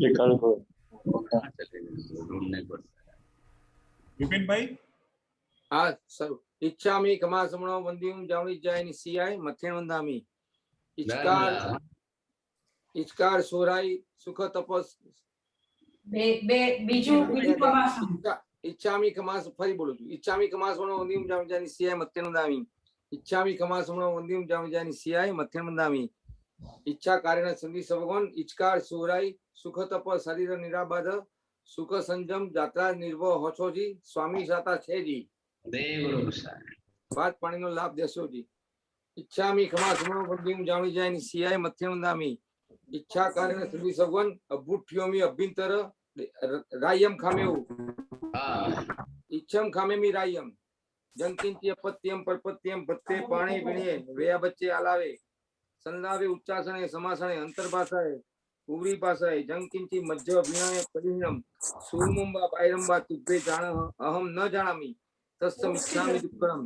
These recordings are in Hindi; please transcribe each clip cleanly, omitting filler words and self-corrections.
ये कल को ढूंढने पड़ता है। विपिन भाई हाँ सर, इच्छामि कमासमणो वंदिम जावणी जाय निसियाय मथेण वंदामि इचकार सोराई सुख तपस બીજું કમાસ इच्छामि कमास फरी बोलू છું इच्छामि कमासमणो वंदिम जावणी जाय निसियाय मथेण वंदामि इच्छामि कमासमणो वंदिम जावणी जाय निसियाय मथेण वंदामि इच्छा कारण संधि सवगन इचकार सोराई सुख तपस शरीर निराबाध सुख संजम जात्रा निर्भय होछोजी स्वामी साता छेजी बात पानी नो लाभ देशो जी इच्छामि कमासमणो वंदिम जावणी जाय निसियाय मथेण वंदामि इच्छा कारण संधि सवगन अबुठ्योमि अभ्यंतर रायम खामेउ इच्छम खामेमि रायम जंकिंची अपत्यम परपत्यम भत्ते पाणी विणे वेया बच्चे आलावे संलावे उच्चासने समासने अंतर्भाषाए उरी भाषाए जंकिंची मध्य विणय परिणम सुमुंबा बायरंबा तुभ्ये जान अहम न जानामि तस्सम इच्छामि दुक्कड़म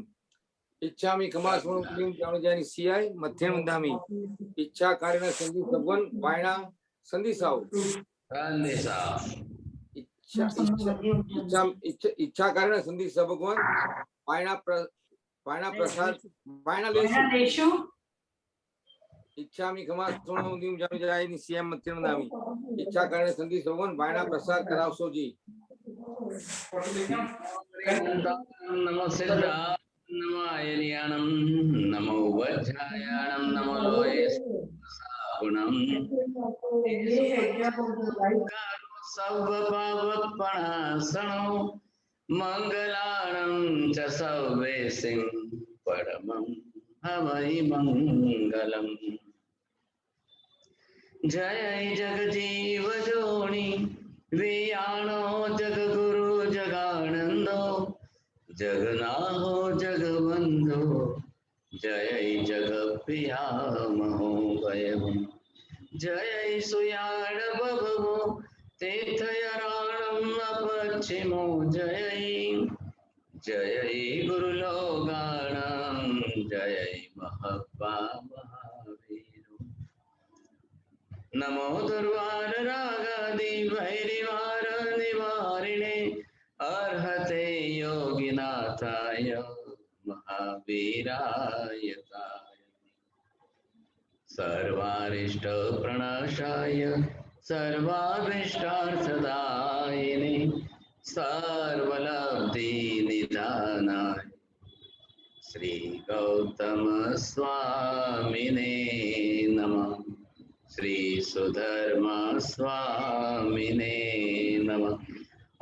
इच्छामि कमासमणो वंदिम जावणी जाय निसियाय मथेण वंदामि इच्छा कारण संधि सवगन वायना संधिसाओ इच्छा कारण संधि सवगन वायना प्रसाद वायना लेशु इच्छामि कमासमणो वंदिम जावणी जाय निसियाय मथेण वंदामि इच्छा कारण संधि सवगन वायना प्रसाद करावशो जी नमो सिद्धा नमो आयर्याणं नमो वज्रायाणं नमो लोये गुणं सर्वपावपणासनो मंगलाणं च सर्वेसिं परमं हवै मंगलम् जय जगजीव जोनि वियाणो जगगुरु जगानंदो जगनाहो जगबंधो जय जगप्रिया महोभयम् जय सुयाण बभवो तीर्थयराणम् अपच्छिमो जय जय गुरुलोगाणां जय महप्पा महावीरो नमो दुर्वार रागादि भैरिवार निवारिणे अर्हते योगिनाथाय महावीराय सर्वारिष्ट प्रणाशाय सर्वाभीष्टार्थदायिने सर्वलब्धि निधानाय श्री गौतम स्वामिने नमः श्री सुधर्मा स्वामिने नमः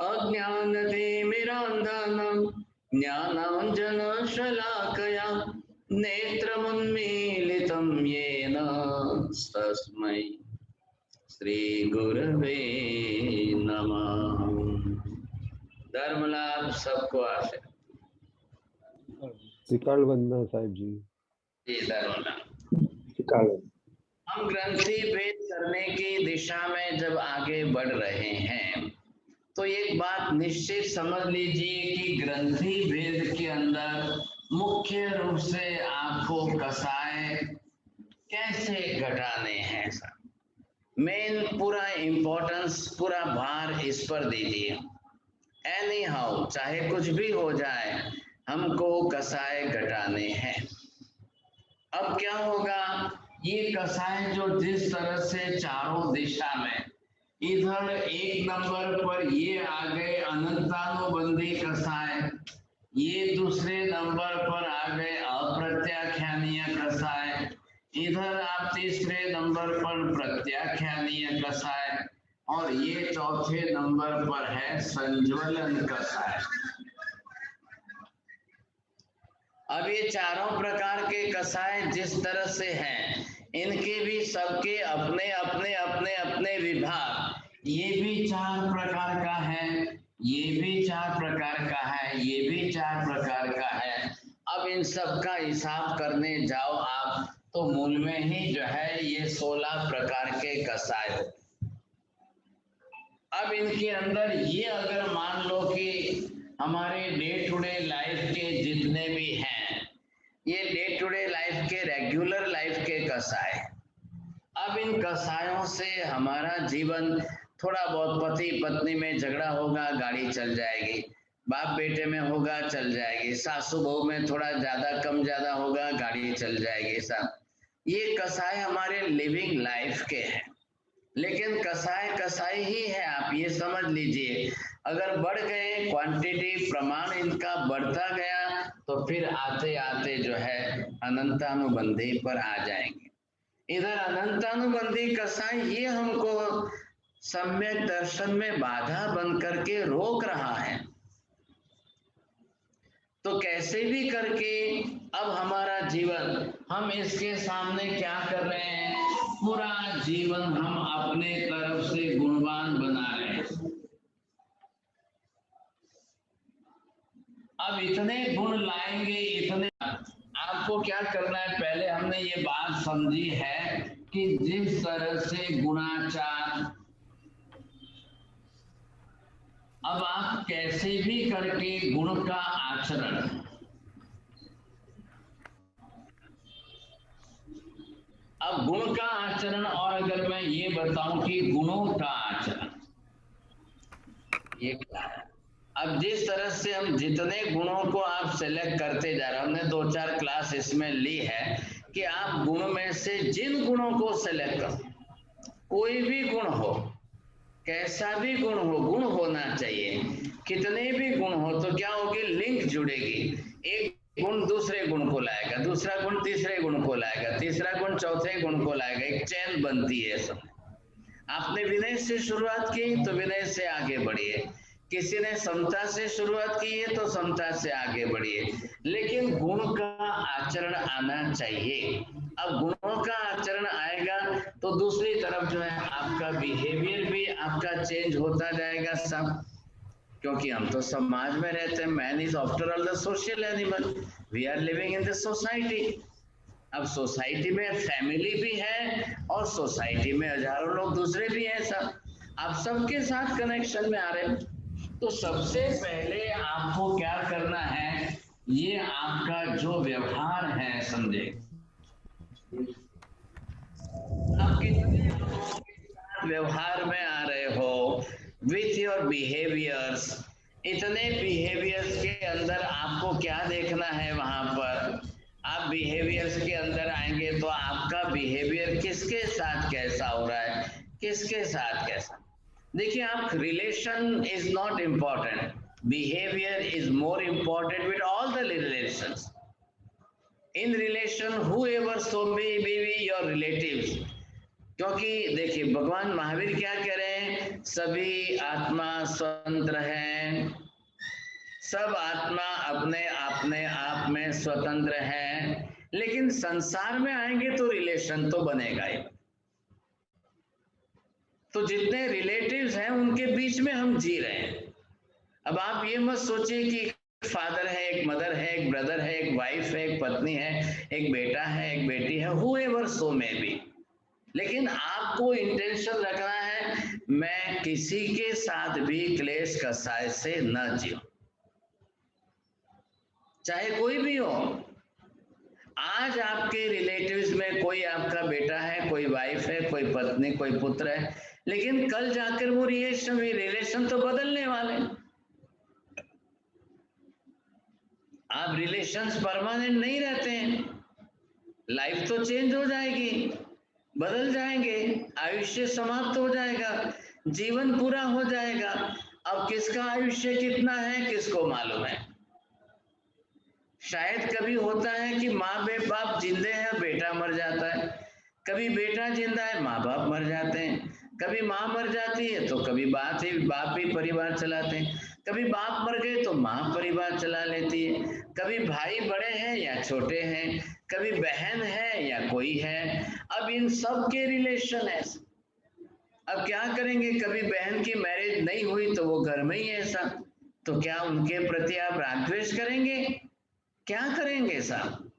अज्ञानतिमिरान्धनं ज्ञानाञ्जनशलाकया नेत्रमुन्मीलितं येन तस्मै श्री गुरवे नमः। धर्म लाभ सबको आशय। श्रीकाल वंदना साहिब जी। धर्म लाभ। हम ग्रंथि भेद करने की दिशा में जब आगे बढ़ रहे हैं तो एक बात निश्चित समझ लीजिए कि ग्रंथि भेद के अंदर मुख्य रूप से आपको कसाय कैसे घटाने हैं सर, मेन पूरा इंपॉर्टेंस पूरा भार इस पर दीजिए। एनी हाउ चाहे कुछ भी हो जाए हमको कसाय घटाने हैं। अब क्या होगा, ये कसाय जो जिस तरह से चारों दिशा में इधर एक नंबर पर ये आ गए अनंतानुबंधी कसाय, ये दूसरे नंबर पर आ गए अप्रत्याख्यानीय कसाय, इधर आप तीसरे नंबर पर प्रत्याख्यानीय कसाय और ये चौथे नंबर पर है संज्वलन कसाय। अब ये चारों प्रकार के कसाय जिस तरह से हैं, इनके भी सबके अपने अपने अपने अपने विभाग, ये भी चार प्रकार का है, ये भी चार प्रकार का है, ये भी चार प्रकार का है। अब इन सब का हिसाब करने जाओ आप तो मूल में ही जो है ये 16 प्रकार के कसाय हो। अब इनके अंदर ये अगर मान लो कि हमारे डे टू डे लाइफ के जितने भी हैं, ये डे टू डे लाइफ के रेगुलर लाइफ के कसाय, अब इन कसायों से हमारा जीवन थोड़ा बहुत पति पत्नी में झगड़ा होगा, गाड़ी चल जाएगी। बाप बेटे में होगा, चल जाएगी। सासू बहू में थोड़ा ज्यादा कम ज्यादा होगा, गाड़ी चल जाएगी। साहब, ये कसाय हमारे लिविंग लाइफ के हैं, लेकिन कसाय कसाई ही है। आप ये समझ लीजिए, अगर बढ़ गए, क्वांटिटी प्रमाण इनका बढ़ता गया, तो फिर आते आते जो है अनंतानुबंधी पर आ जाएंगे। इधर अनंतानुबंधी कसाय ये हमको सम्यक दर्शन में बाधा बन करके रोक रहा है। तो कैसे भी करके अब हमारा जीवन, हम इसके सामने क्या कर रहे हैं, पूरा जीवन हम अपने तरफ से गुणवान बना रहे हैं। अब इतने गुण लाएंगे, इतने, आपको क्या करना है, पहले हमने ये बात समझी है कि जिस तरह से गुणाचार, अब आप कैसे भी करके गुण का आचरण, अब गुण का आचरण, और अगर मैं ये बताऊं कि गुणों का आचरण ये क्या है। अब जिस तरह से हम जितने गुणों को आप सेलेक्ट करते जा रहे हैं, हमने 2-4 क्लास इसमें ली है कि आप गुण में से जिन गुणों को सेलेक्ट करो, कोई भी गुण हो, कैसा भी गुण हो, गुण होना चाहिए। कितने भी गुण हो तो क्या होगी, लिंक जुड़ेगी। एक गुण दूसरे गुण को लाएगा, दूसरा गुण तीसरे गुण को लाएगा, तीसरा गुण चौथे गुण को लाएगा, एक चैन बनती है सब। आपने विनय से शुरुआत की तो विनय से आगे बढ़िए, किसी ने समता से शुरुआत की है तो समता से आगे बढ़िए, लेकिन गुण का आचरण आना चाहिए। अब गुणों का आचरण आएगा तो दूसरी तरफ जो है आपका बिहेवियर भी आपका चेंज होता जाएगा सब, क्योंकि हम तो समाज में रहते हैं। Man is after all the social animal, we are living in the society. अब सोसाइटी में फैमिली भी है और सोसाइटी में हजारों लोग दूसरे भी हैं सब, आप सबके साथ कनेक्शन में आ रहे हैं। तो सबसे पहले आपको क्या करना है, ये आपका जो व्यवहार है, समझे, आप कितने लोगों के साथ व्यवहार में आ रहे हो, विथ योर बिहेवियर्स, इतने बिहेवियर्स के अंदर आपको क्या देखना है। वहां पर आप बिहेवियर्स के अंदर आएंगे तो आपका बिहेवियर किसके साथ कैसा हो रहा है, किसके साथ कैसा। देखिए, आप relation is not important, behaviour is more important with all the relations. In relation however so may be your relatives, क्योंकि देखिए भगवान महावीर क्या कह रहे हैं, सभी आत्मा स्वतंत्र हैं, सब आत्मा अपने आप में स्वतंत्र है, लेकिन संसार में आएंगे तो रिलेशन तो बनेगा ही। तो जितने रिलेटिव्स हैं उनके बीच में हम जी रहे हैं। अब आप ये मत सोचिए कि एक फादर है, एक मदर है, एक ब्रदर है, एक वाइफ है, एक पत्नी है, एक बेटा है, एक बेटी है, हुएवर सो मे बी, लेकिन आपको इंटेंशन रखना है मैं किसी के साथ भी क्लेश कसाय से न जियो, चाहे कोई भी हो। आज आपके रिलेटिव्स में कोई आपका बेटा है, कोई वाइफ है, कोई पत्नी, कोई पुत्र है, लेकिन कल जाकर वो रिलेशन तो बदलने वाले। आप रिलेशंस परमानेंट नहीं रहते हैं, लाइफ तो चेंज हो जाएगी, बदल जाएंगे, आयुष्य समाप्त हो जाएगा, जीवन पूरा हो जाएगा। अब किसका आयुष्य कितना है किसको मालूम है। शायद कभी होता है कि माँ बाप जिंदे हैं, बेटा मर जाता है, कभी बेटा जिंदा है, माँ बाप मर जाते हैं, कभी माँ मर जाती है तो कभी बाप ही परिवार चलाते हैं, कभी बाप मर गए तो माँ परिवार चला लेती है, कभी भाई बड़े हैं या छोटे हैं, कभी बहन है या कोई है। अब इन सब के रिलेशन है। अब क्या करेंगे, कभी बहन की मैरिज नहीं हुई तो वो घर में ही है सब, तो क्या उनके प्रति आप राग द्वेष करेंगे, क्या करेंगे साहब।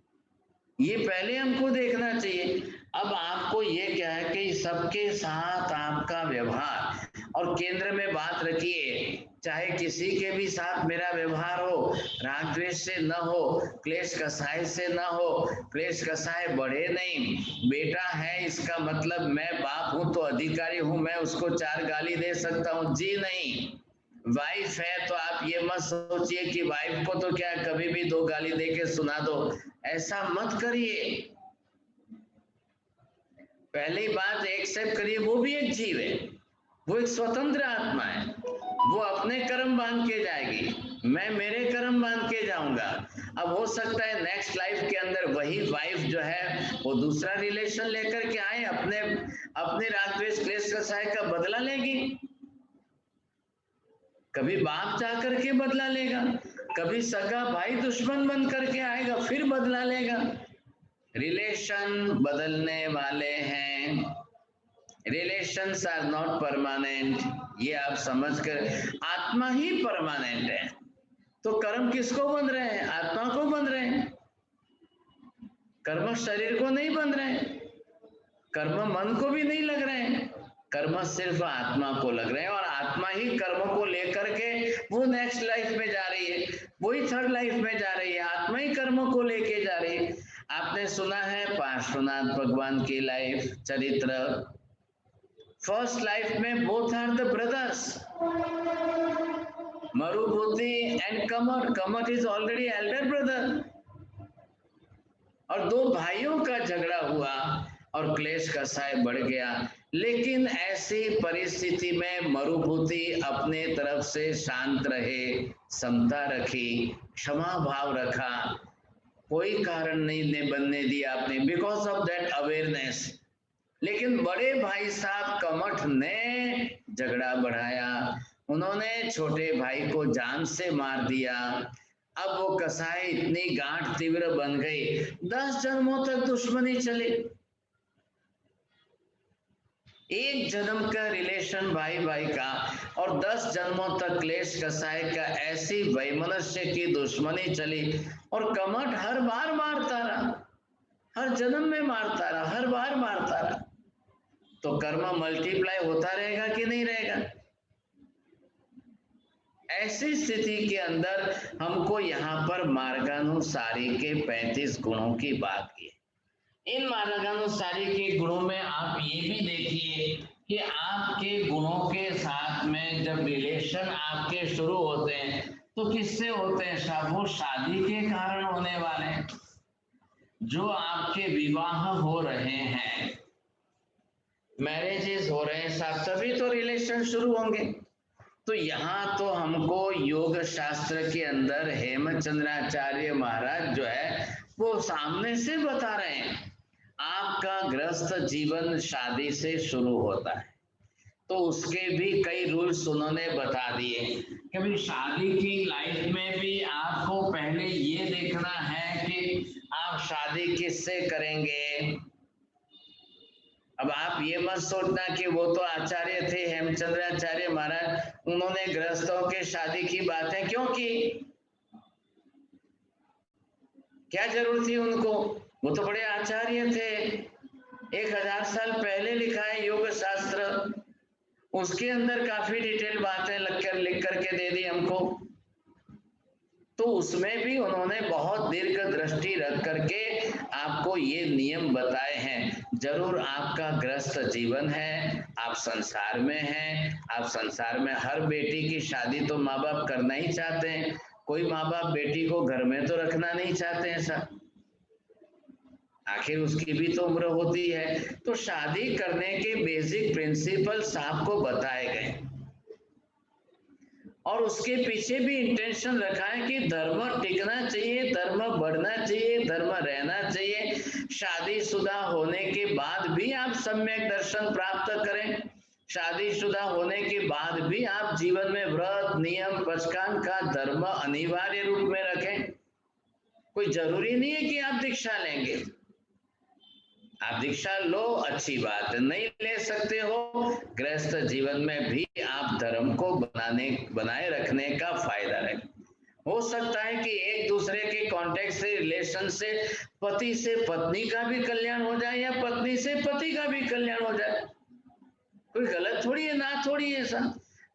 ये पहले हमको देखना चाहिए। अब आपको ये क्या है कि सबके साथ आपका व्यवहार, और केंद्र में बात रखिए, चाहे किसी के भी साथ मेरा व्यवहार हो, राग द्वेष से न हो, क्लेश कसाय से न हो, क्लेश कसाय बढ़े नहीं। बेटा है इसका मतलब मैं बाप हूं तो अधिकारी हूं, मैं उसको 4 गाली दे सकता हूं? जी नहीं। वाइफ है तो आप ये मत सोचिए कि वाइफ को तो क्या कभी भी 2 गाली दे के सुना दो, ऐसा मत करिए। पहली बात एक्सेप्ट करिए, वो भी एक जीव है, वो एक स्वतंत्र आत्मा है, वो अपने कर्म बांध के जाएगी, मैं मेरे कर्म बांध के जाऊंगा। अब हो सकता है नेक्स्ट लाइफ के अंदर वही वाइफ जो है वो दूसरा रिलेशन लेकर के आए, अपने राग द्वेष क्लेश कसाय का बदला लेगी। कभी बाप जा करके बदला लेगा, कभी सगा भाई दुश्मन बन करके आएगा फिर बदला लेगा। रिलेशन बदलने वाले हैं, रिलेशंस आर नॉट परमानेंट, ये आप समझ कर, आत्मा ही परमानेंट है। तो कर्म किसको बंध रहे हैं? आत्मा को बंध रहे हैं। कर्म शरीर को नहीं बंध रहे हैं, कर्म मन को भी नहीं लग रहे हैं, कर्म सिर्फ आत्मा को लग रहे हैं। और आत्मा ही कर्म को लेकर के वो नेक्स्ट लाइफ में जा रही है, वही थर्ड लाइफ में जा रही है, आत्मा ही कर्म को लेके जा रही है। आपने सुना है पार्श्वनाथ भगवान की लाइफ चरित्र, फर्स्ट लाइफ में both are the brothers, Marubhuti and Kamath. Kamath is already elder brother, और 2 भाइयों का झगड़ा हुआ और क्लेश कसाय बढ़ गया। लेकिन ऐसी परिस्थिति में मरुभूति अपने तरफ से शांत रहे, समता रखी, क्षमा भाव रखा, कोई कारण नहीं बनने दिया आपने, बिकॉज ऑफ दैट अवेयरनेस। लेकिन बड़े भाई साहब कमठ ने झगड़ा बढ़ाया, उन्होंने छोटे भाई को जान से मार दिया। अब वो कसाई इतनी गांठ तीव्र बन गई, 10 जन्मों तक दुश्मनी चली। एक जन्म का रिलेशन भाई भाई का और 10 जन्मों तक क्लेश कसाय का, ऐसी वैमनस्य की दुश्मनी चली। और कमठ हर बार मारता रहा, हर जन्म में मारता रहा, हर बार मारता रहा। तो कर्म मल्टीप्लाई होता रहेगा कि नहीं रहेगा? ऐसी स्थिति के अंदर हमको यहाँ पर मार्गानुसारी के 35 गुणों की बात की। इन मार्गानुसारी के गुणों में आप ये भी देखिए कि आपके गुणों के साथ में जब रिलेशन आपके शुरू होते हैं तो किससे होते हैं साहब? वो शादी के कारण होने वाले हैं। जो आपके विवाह हो रहे हैं, मैरिजेस हो रहे हैं साहब, तभी तो रिलेशन शुरू होंगे। तो यहाँ तो हमको योग शास्त्र के अंदर हेमचंद्राचार्य महाराज जो है वो सामने से बता रहे हैं, आपका गृहस्थ जीवन शादी से शुरू होता है। तो उसके भी कई रूल्स उन्होंने बता दिए कि भाई शादी की लाइफ में भी आपको पहले ये देखना है कि आप शादी किससे करेंगे। अब आप ये मत सोचना कि वो तो आचार्य थे हेमचंद्राचार्य महाराज, उन्होंने गृहस्थों के शादी की बातें क्यों की? क्या जरूरत थी उनको? वो तो बड़े आचार्य थे, 1000 साल पहले लिखा है योग शास्त्र, उसके अंदर काफी डिटेल बातें लिख करके दे दी हमको। तो उसमें भी उन्होंने बहुत दीर्घ दृष्टि रख करके आपको ये नियम बताए हैं। जरूर आपका गृहस्थ जीवन है, आप संसार में हैं, आप संसार में हर बेटी की शादी तो माँ बाप करना ही चाहते हैं, कोई माँ बाप बेटी को घर में तो रखना नहीं चाहते हैं सर, आखिर उसकी भी तो उम्र होती है। तो शादी करने के बेसिक प्रिंसिपल्स आपको बताए गए और उसके पीछे भी इंटेंशन रखा है कि धर्म टिकना चाहिए, धर्म बढ़ना चाहिए, धर्म रहना चाहिए। शादीशुदा होने के बाद भी आप सम्यक दर्शन प्राप्त करें, शादीशुदा होने के बाद भी आप जीवन में व्रत नियम पंचकाम का धर्म अनिवार्य रूप में रखें। कोई जरूरी नहीं है कि आप दीक्षा लेंगे, आप दीक्षा लो अच्छी बात है, नहीं ले सकते हो गृहस्थ जीवन में भी आप धर्म को बनाए रखने का फायदा रखें। हो सकता है कि एक दूसरे के कांटेक्ट से, रिलेशन से पति से पत्नी का भी कल्याण हो जाए या पत्नी से पति का भी कल्याण हो जाए। कोई गलत थोड़ी है, ना थोड़ी है ऐसा।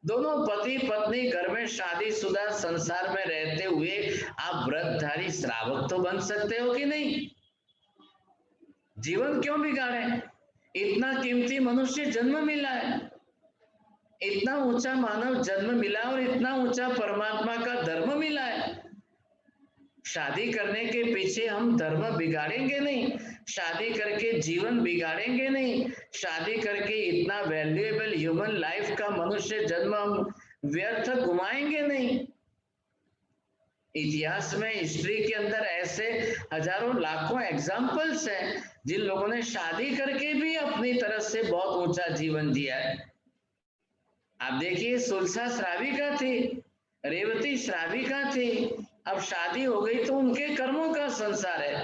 दोनों पति पत्नी घर में शादीशुदा संसार में रहते हुए आप व्रतधारी श्रावक तो बन सकते हो कि नहीं? जीवन क्यों बिगाड़े? इतना कीमती मनुष्य जन्म मिला है, इतना ऊंचा मानव जन्म मिला और इतना ऊंचा परमात्मा का धर्म मिला है। शादी करने के पीछे हम धर्म बिगाड़ेंगे नहीं, शादी करके जीवन बिगाड़ेंगे नहीं, शादी करके इतना वैल्यूएबल ह्यूमन लाइफ का मनुष्य जन्म हम व्यर्थ घुमाएंगे नहीं। इतिहास में, हिस्ट्री के अंदर ऐसे हजारों लाखों एग्जाम्पल्स हैं जिन लोगों ने शादी करके भी अपनी तरफ से बहुत ऊंचा जीवन जिया है। आप देखिए, सुलसा श्राविका थी, रेवती श्राविका थी, अब शादी हो गई तो उनके कर्मों का संसार है।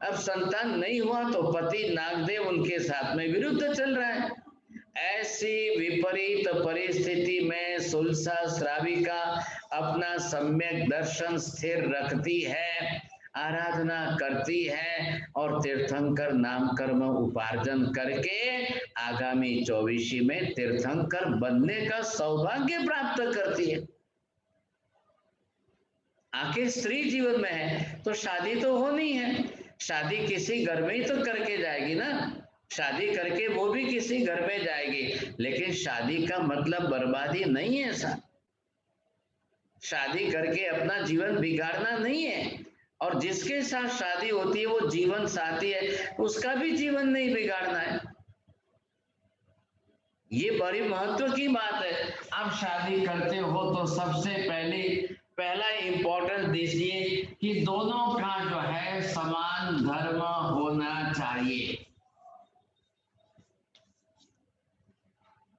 अब संतान नहीं हुआ तो पति नागदेव उनके साथ में विरुद्ध चल रहा है। ऐसी विपरीत परिस्थिति में सुलसा श्राविका अपना सम्यक दर्शन स्थिर रखती है, आराधना करती है और तीर्थंकर नाम कर्म उपार्जन करके आगामी 24 में तीर्थंकर बनने का सौभाग्य प्राप्त करती है। आखिर स्त्री जीवन में है तो शादी तो होनी है, शादी किसी घर में ही तो करके जाएगी ना, शादी करके वो भी किसी घर में जाएगी। लेकिन शादी का मतलब बर्बादी नहीं है ऐसा, शादी करके अपना जीवन बिगाड़ना नहीं है। और जिसके साथ शादी होती है वो जीवन साथी है, उसका भी जीवन नहीं बिगाड़ना है। ये बड़ी महत्व की बात है। आप शादी करते हो तो सबसे पहला इंपॉर्टेंस दीजिए कि दोनों का जो है समान धर्म होना चाहिए।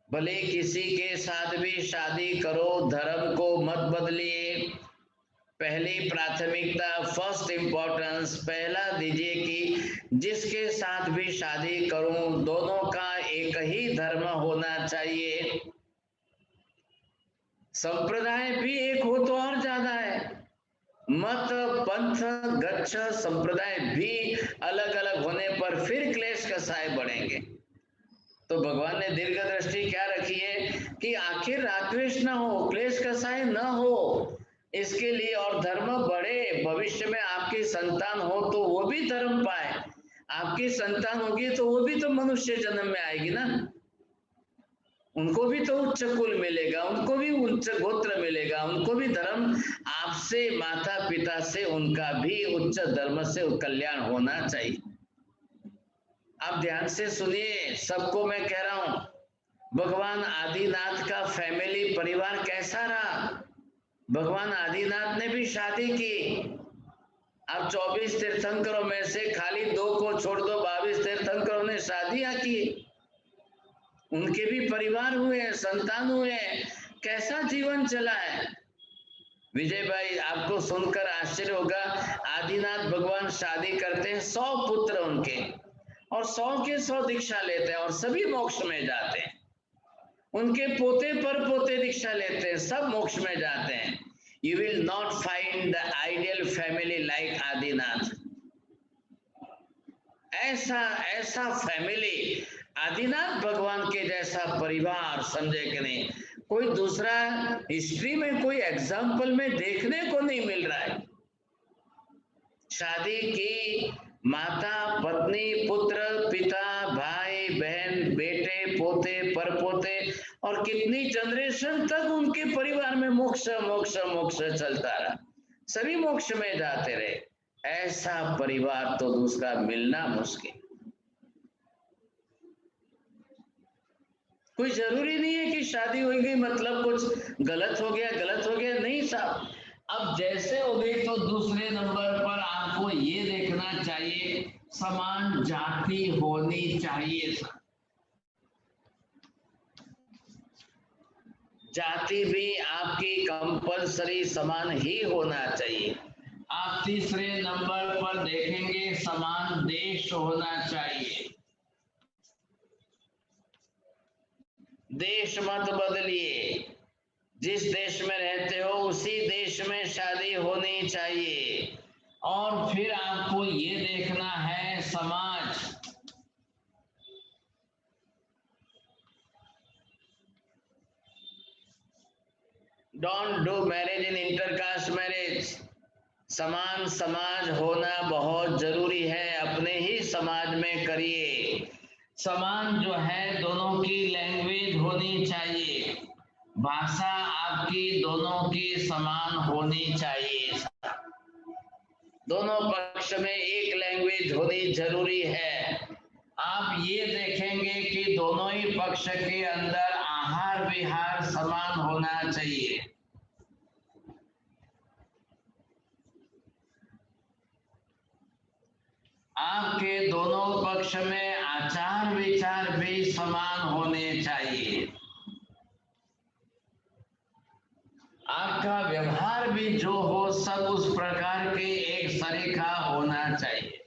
भले किसी के साथ भी शादी करो, धर्म को मत बदलिए। पहली प्राथमिकता, फर्स्ट इंपॉर्टेंस पहला दीजिए कि जिसके साथ भी शादी करूं दोनों का एक ही धर्म होना चाहिए। संप्रदाय भी एक हो तो और ज्यादा है, मत पंथ गच्छ संप्रदाय भी अलग अलग होने पर फिर क्लेश कसाय बढ़ेंगे। तो भगवान ने दीर्घ दृष्टि क्या रखी है कि आखिर रागद्वेष ना हो, क्लेश कसाय ना हो, इसके लिए और धर्म बढ़े। भविष्य में आपकी संतान हो तो वो भी धर्म पाए, आपकी संतान होगी तो वो भी तो मनुष्य जन्म में आएगी ना, उनको भी तो उच्च कुल मिलेगा, उनको भी उच्च गोत्र मिलेगा, उनको भी धर्म आपसे, माता पिता से उनका भी उच्च धर्म से कल्याण होना चाहिए। आप ध्यान से सुनिए, सबको मैं कह रहा हूं, भगवान आदिनाथ का फैमिली परिवार कैसा रहा? भगवान आदिनाथ ने भी शादी की। अब 24 तीर्थंकरों में से खाली 2 को छोड़ दो, 22 तीर्थंकरों ने शादियां की, उनके भी परिवार हुए, संतान हुए, कैसा जीवन चला है। विजय भाई, आपको सुनकर आश्चर्य होगा, आदिनाथ भगवान शादी करते हैं, 100 पुत्र उनके, और 100 के 100 दीक्षा लेते हैं और सभी मोक्ष में जाते हैं। उनके पोते पर पोते दीक्षा लेते हैं, सब मोक्ष में जाते हैं। You will not find the ideal family like Adinath. ऐसा फैमिली, आदिनाथ भगवान के जैसा परिवार, समझे कि नहीं, कोई दूसरा हिस्ट्री में कोई एग्जाम्पल में देखने को नहीं मिल रहा है। शादी की, माता पत्नी पुत्र पिता भाई बहन बेटे पोते परपोते और कितनी जनरेशन तक उनके परिवार में मोक्ष मोक्ष मोक्ष चलता रहा, सभी मोक्ष में जाते रहे। ऐसा परिवार तो दूसरा मिलना मुश्किल। कोई जरूरी नहीं है कि शादी हो गई मतलब कुछ गलत हो गया नहीं साहब। अब जैसे हो गई तो दूसरे नंबर पर आपको ये देखना चाहिए समान जाति होनी चाहिए। जाति भी आपकी कंपलसरी समान ही होना चाहिए। आप तीसरे नंबर पर देखेंगे समान देश होना चाहिए। देश मत बदलिए, जिस देश में रहते हो उसी देश में शादी होनी चाहिए। और फिर आपको ये देखना है समाज, don't do marriage in intercaste marriage. समान समाज होना बहुत जरूरी है, अपने ही समाज में करिए। समान जो है दोनों की लैंग्वेज होनी चाहिए, भाषा आपकी दोनों की समान होनी चाहिए। दोनों पक्ष में एक लैंग्वेज होनी जरूरी है। आप ये देखेंगे कि दोनों ही पक्ष के अंदर आहार विहार समान होना चाहिए। आपके दोनों पक्ष में आचार विचार भी समान होने चाहिए। आपका व्यवहार भी जो हो सब उस प्रकार के एक सरीखा होना चाहिए।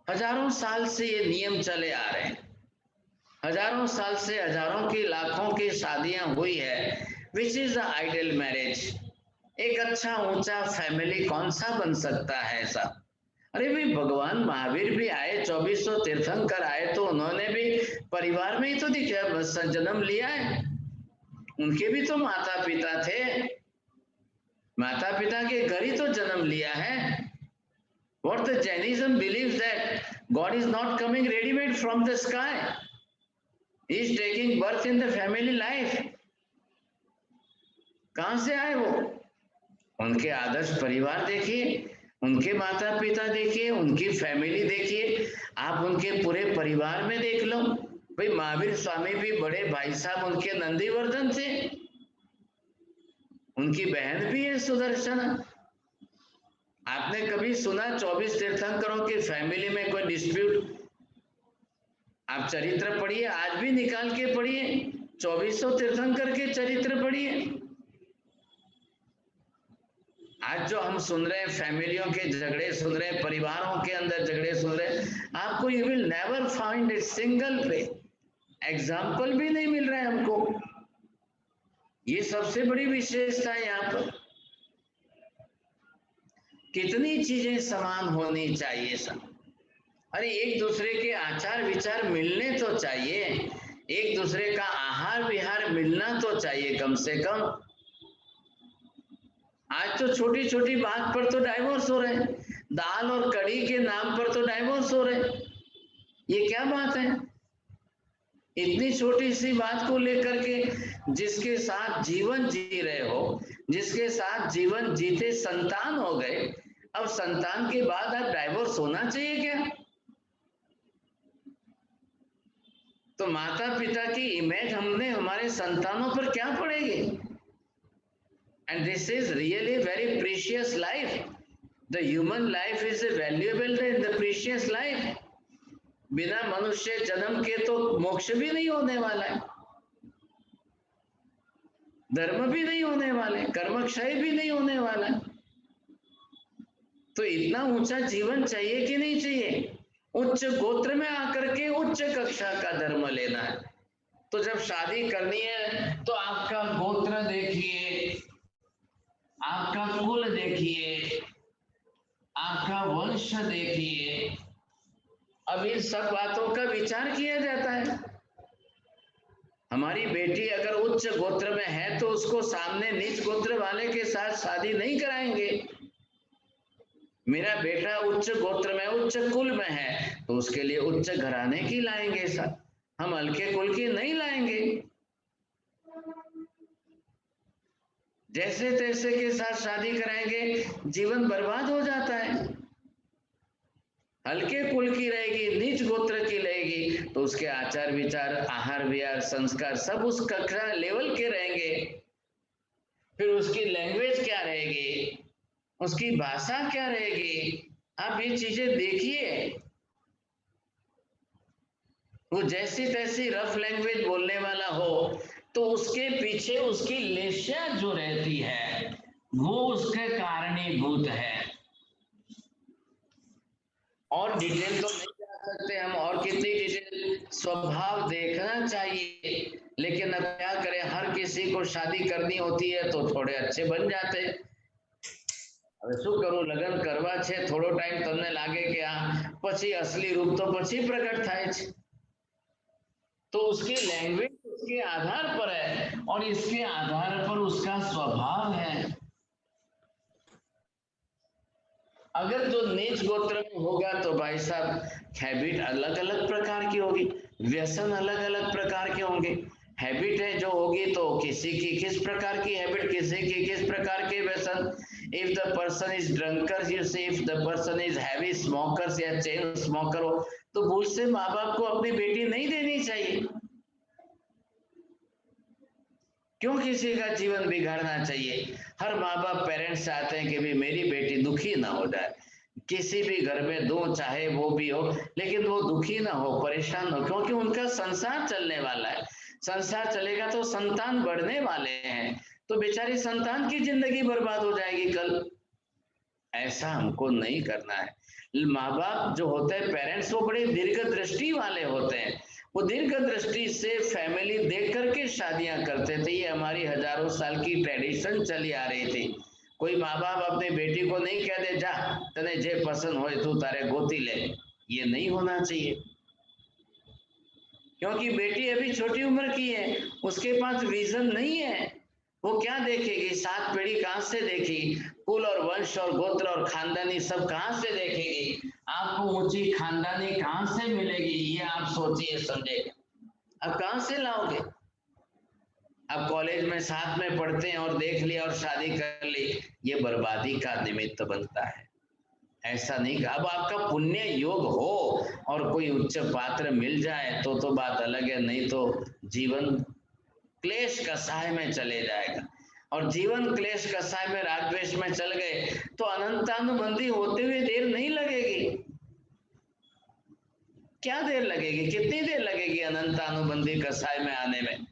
हजारों साल से ये नियम चले आ रहे हैं, हजारों साल से हजारों की लाखों की शादियां हुई है। Which is the ideal marriage? एक अच्छा ऊंचा फैमिली कौन सा बन सकता है ऐसा? अरे भाई, भगवान महावीर भी आए, 2400 तीर्थंकर आए, तो उन्होंने भी परिवार में ही तो दिखा जन्म लिया है। उनके भी तो माता पिता थे, माता पिता के घर ही तो जन्म लिया है। What the Jainism believes that God is not coming ready-made from the sky. He is taking birth in the family life. कहां से आए वो? उनके आदर्श परिवार देखिए, उनके माता पिता देखिए, उनकी फैमिली देखिए, आप उनके पूरे परिवार में देख लो। भाई, महावीर स्वामी भी बड़े भाई साहब उनके नंदीवर्धन थे, उनकी बहन भी है सुदर्शना। आपने कभी सुना 24 तीर्थंकरों की फैमिली में कोई डिस्प्यूट? आप चरित्र पढ़िए, आज भी निकाल के पढ़िए, 2400 तीर्थंकर के चरित्र पढ़िए। आज जो हम सुन रहे हैं फैमिलियों के झगड़े सुन रहे हैं, परिवारों के अंदर झगड़े सुन रहे हैं, आपको you will never find a single पे एग्जाम्पल भी नहीं मिल रहा है हमको। ये सबसे बड़ी विशेषता है यहाँ पर। कितनी चीजें समान होनी चाहिए सब। अरे एक दूसरे के आचार विचार मिलने तो चाहिए, एक दूसरे का आहार विहार मिलना तो चाहिए कम से कम। आज तो छोटी छोटी बात पर तो डाइवोर्स हो रहे हैं, दाल और कड़ी के नाम पर तो डाइवोर्स हो रहे हैं। ये क्या बात है? इतनी छोटी सी बात को लेकर के जिसके साथ जीवन जी रहे हो, जिसके साथ जीवन जीते संतान हो गए, अब संतान के बाद अब डाइवोर्स होना चाहिए क्या? तो माता पिता की इमेज हमने हमारे संतानों पर क्या पड़ेगी? And this is really very precious life. The human life is a valuable and the precious life. बिना मनुष्य जन्म के तो मोक्ष भी नहीं होने वाला है, धर्म भी नहीं होने वाले, कर्मक्षय भी नहीं होने वाला है। तो इतना ऊंचा जीवन चाहिए कि नहीं चाहिए? उच्च गोत्र में आकर के उच्च कक्षा का धर्म लेना है। तो जब शादी करनी है तो आपका गोत्र देखिए, आपका कुल देखिए, आपका वंश देखिए। अब इन सब बातों का विचार किया जाता है। हमारी बेटी अगर उच्च गोत्र में है तो उसको सामने नीच गोत्र वाले के साथ शादी नहीं कराएंगे। मेरा बेटा उच्च गोत्र में उच्च कुल में है तो उसके लिए उच्च घराने की लाएंगे साथ, हम हल्के कुल की नहीं लाएंगे। जैसे तैसे के साथ शादी कराएंगे, जीवन बर्बाद हो जाता है। हल्के कुल की रहेगी, नीच गोत्र की रहेगी तो उसके आचार विचार, आहार विहार, संस्कार सब उस कक्षा लेवल के रहेंगे। फिर उसकी लैंग्वेज क्या रहेगी, उसकी भाषा क्या रहेगी, आप ये चीजें देखिए। वो जैसी तैसी रफ लैंग्वेज बोलने वाला हो तो उसके पीछे उसकी लेशा जो रहती है वो उसके कारणीभूत है। और डिटेल तो नहीं जा सकते हम, और कितनी डिटेल, स्वभाव देखना चाहिए। लेकिन अब क्या करें, हर किसी को शादी करनी होती है तो थोड़े अच्छे बन जाते। હવે શું કરું, લગ્ન કરવા છે, થોડો ટાઈમ તમને લાગે કે આ પછી असली रूप तो પછી प्रकट થાય છે। तो उसकी लैंग्वेज उसके आधार पर है और इसके आधार पर उसका स्वभाव है। अगर जो नीच गोत्र में होगा तो भाई साहब हैबिट अलग अलग प्रकार की होगी, व्यसन अलग अलग प्रकार के होंगे। हैबिट है जो होगी तो किसी की किस प्रकार की हैबिट, किसी की किस प्रकार के व्यसन। If the person is drunker, you say if the person is heavy smoker या चेन स्मोकर हो तो भूल से माँ बाप को अपनी बेटी नहीं देनी चाहिए। क्यों किसी का जीवन बिगाड़ना चाहिए? हर माँ बाप पेरेंट्स चाहते हैं कि भी मेरी बेटी दुखी ना हो जाए। किसी भी घर में दो चाहे वो भी हो, लेकिन वो दुखी ना हो, परेशान हो, क्योंकि उनका संसार चलने वाला है। संसार चलेगा तो संतान बढ़ने वाले हैं, तो बेचारी संतान की जिंदगी बर्बाद हो जाएगी कल। ऐसा हमको नहीं करना है। माँ बाप जो होते हैं पेरेंट्स, वो बड़े दीर्घ दृष्टि वाले होते हैं। वो दीर्घ दृष्टि से फैमिली देख करके शादियां करते थे। ये हमारी हजारों साल की ट्रेडिशन चली आ रही थी। कोई माँ बाप अपनी बेटी को नहीं कह दे जा तने जे पसंद हो तू तारे गोती ले, ये नहीं होना चाहिए। क्योंकि बेटी अभी छोटी उम्र की है, उसके पास विजन नहीं है। वो क्या देखेगी? 7 पीढ़ी कहां से देखेगी? कुल और वंश और गोत्र और खानदानी सब कहां से देखेगी? आपको ऊंची खानदानी कहां से मिलेगी? ये आप सोचिए समझिए। अब कहां से लाओगे? अब कॉलेज में साथ में पढ़ते हैं और देख लिया और शादी कर ली, ये बर्बादी का निमित्त बनता है। ऐसा नहीं। अब आपका पुण्य योग हो और कोई उच्च पात्र मिल जाए तो बात अलग है, नहीं तो जीवन क्लेश कसाय में चले जाएगा। और जीवन क्लेश कसाय में, राग द्वेष में चल गए तो अनंतानुबंधी होते हुए देर नहीं लगेगी। क्या देर लगेगी? कितनी देर लगेगी अनंतानुबंधी कसाय में आने में?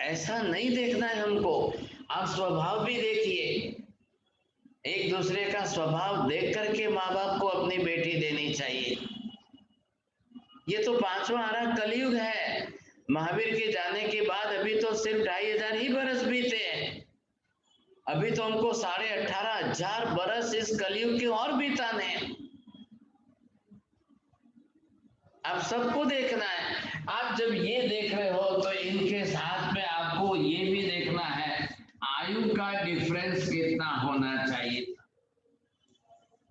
ऐसा नहीं देखना है हमको। आप स्वभाव भी देखिए, एक दूसरे का स्वभाव देख करके माँ बाप को अपनी बेटी देनी चाहिए। ये तो 5वां आरा कलयुग है। महावीर के जाने के बाद अभी तो सिर्फ 2500 ही बरस बीते हैं। अभी तो हमको 18,500 बरस इस कलयुग के और बिताने हैं। अब सबको देखना है। आप जब ये देख रहे हो तो इनके साथ में आपको ये भी देखना है आयु का डिफरेंस कितना होना चाहिए।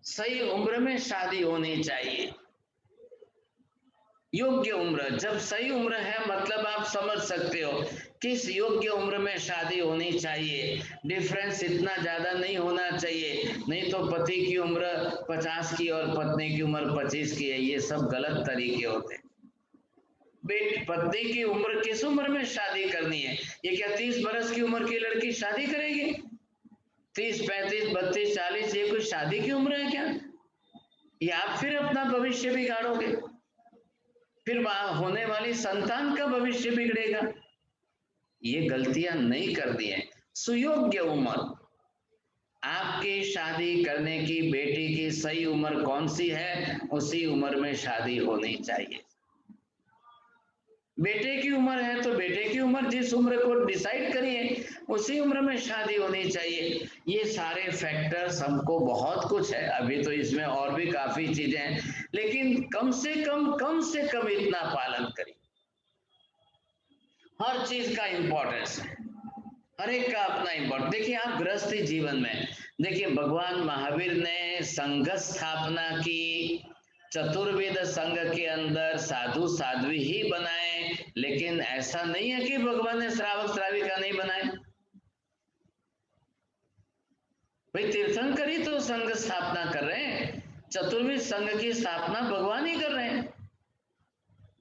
सही उम्र में शादी होनी चाहिए, योग्य उम्र। जब सही उम्र है मतलब आप समझ सकते हो किस योग्य उम्र में शादी होनी चाहिए। डिफरेंस इतना ज्यादा नहीं होना चाहिए, नहीं तो पति की उम्र 50 की और पत्नी की उम्र 25 की है, ये सब गलत तरीके होते हैं। पत्नी की उम्र किस उम्र में शादी करनी है? ये क्या 30 बरस की उम्र की लड़की शादी करेगी? 30, 35, 32, 40 ये कोई शादी की उम्र है क्या? ये आप फिर अपना भविष्य बिगाड़ोगे, फिर होने वाली संतान का भविष्य बिगड़ेगा। ये गलतियां नहीं करनी है। सुयोग्य उम्र, आपकी शादी करने की बेटी की सही उम्र कौन सी है, उसी उम्र में शादी होनी चाहिए। बेटे की उम्र है तो बेटे की उम्र, जिस उम्र को डिसाइड करिए उसी उम्र में शादी होनी चाहिए। ये सारे फैक्टर्स हमको, बहुत कुछ है अभी तो इसमें और भी काफी चीजें हैं, लेकिन कम से कम इतना पालन करिए। हर चीज का इंपॉर्टेंस है, हर एक का अपना इंपॉर्टेंस। देखिए आप गृहस्थी जीवन में देखिए, भगवान महावीर ने संघ स्थापना की, चतुर्वेद संघ के अंदर साधु साध्वी ही बनाए, लेकिन ऐसा नहीं है कि भगवान ने श्रावक श्राविका नहीं बनाए। भाई तीर्थंकर ही तो संघ स्थापना कर रहे हैं, चतुर्वेद संघ की स्थापना भगवान ही कर रहे हैं।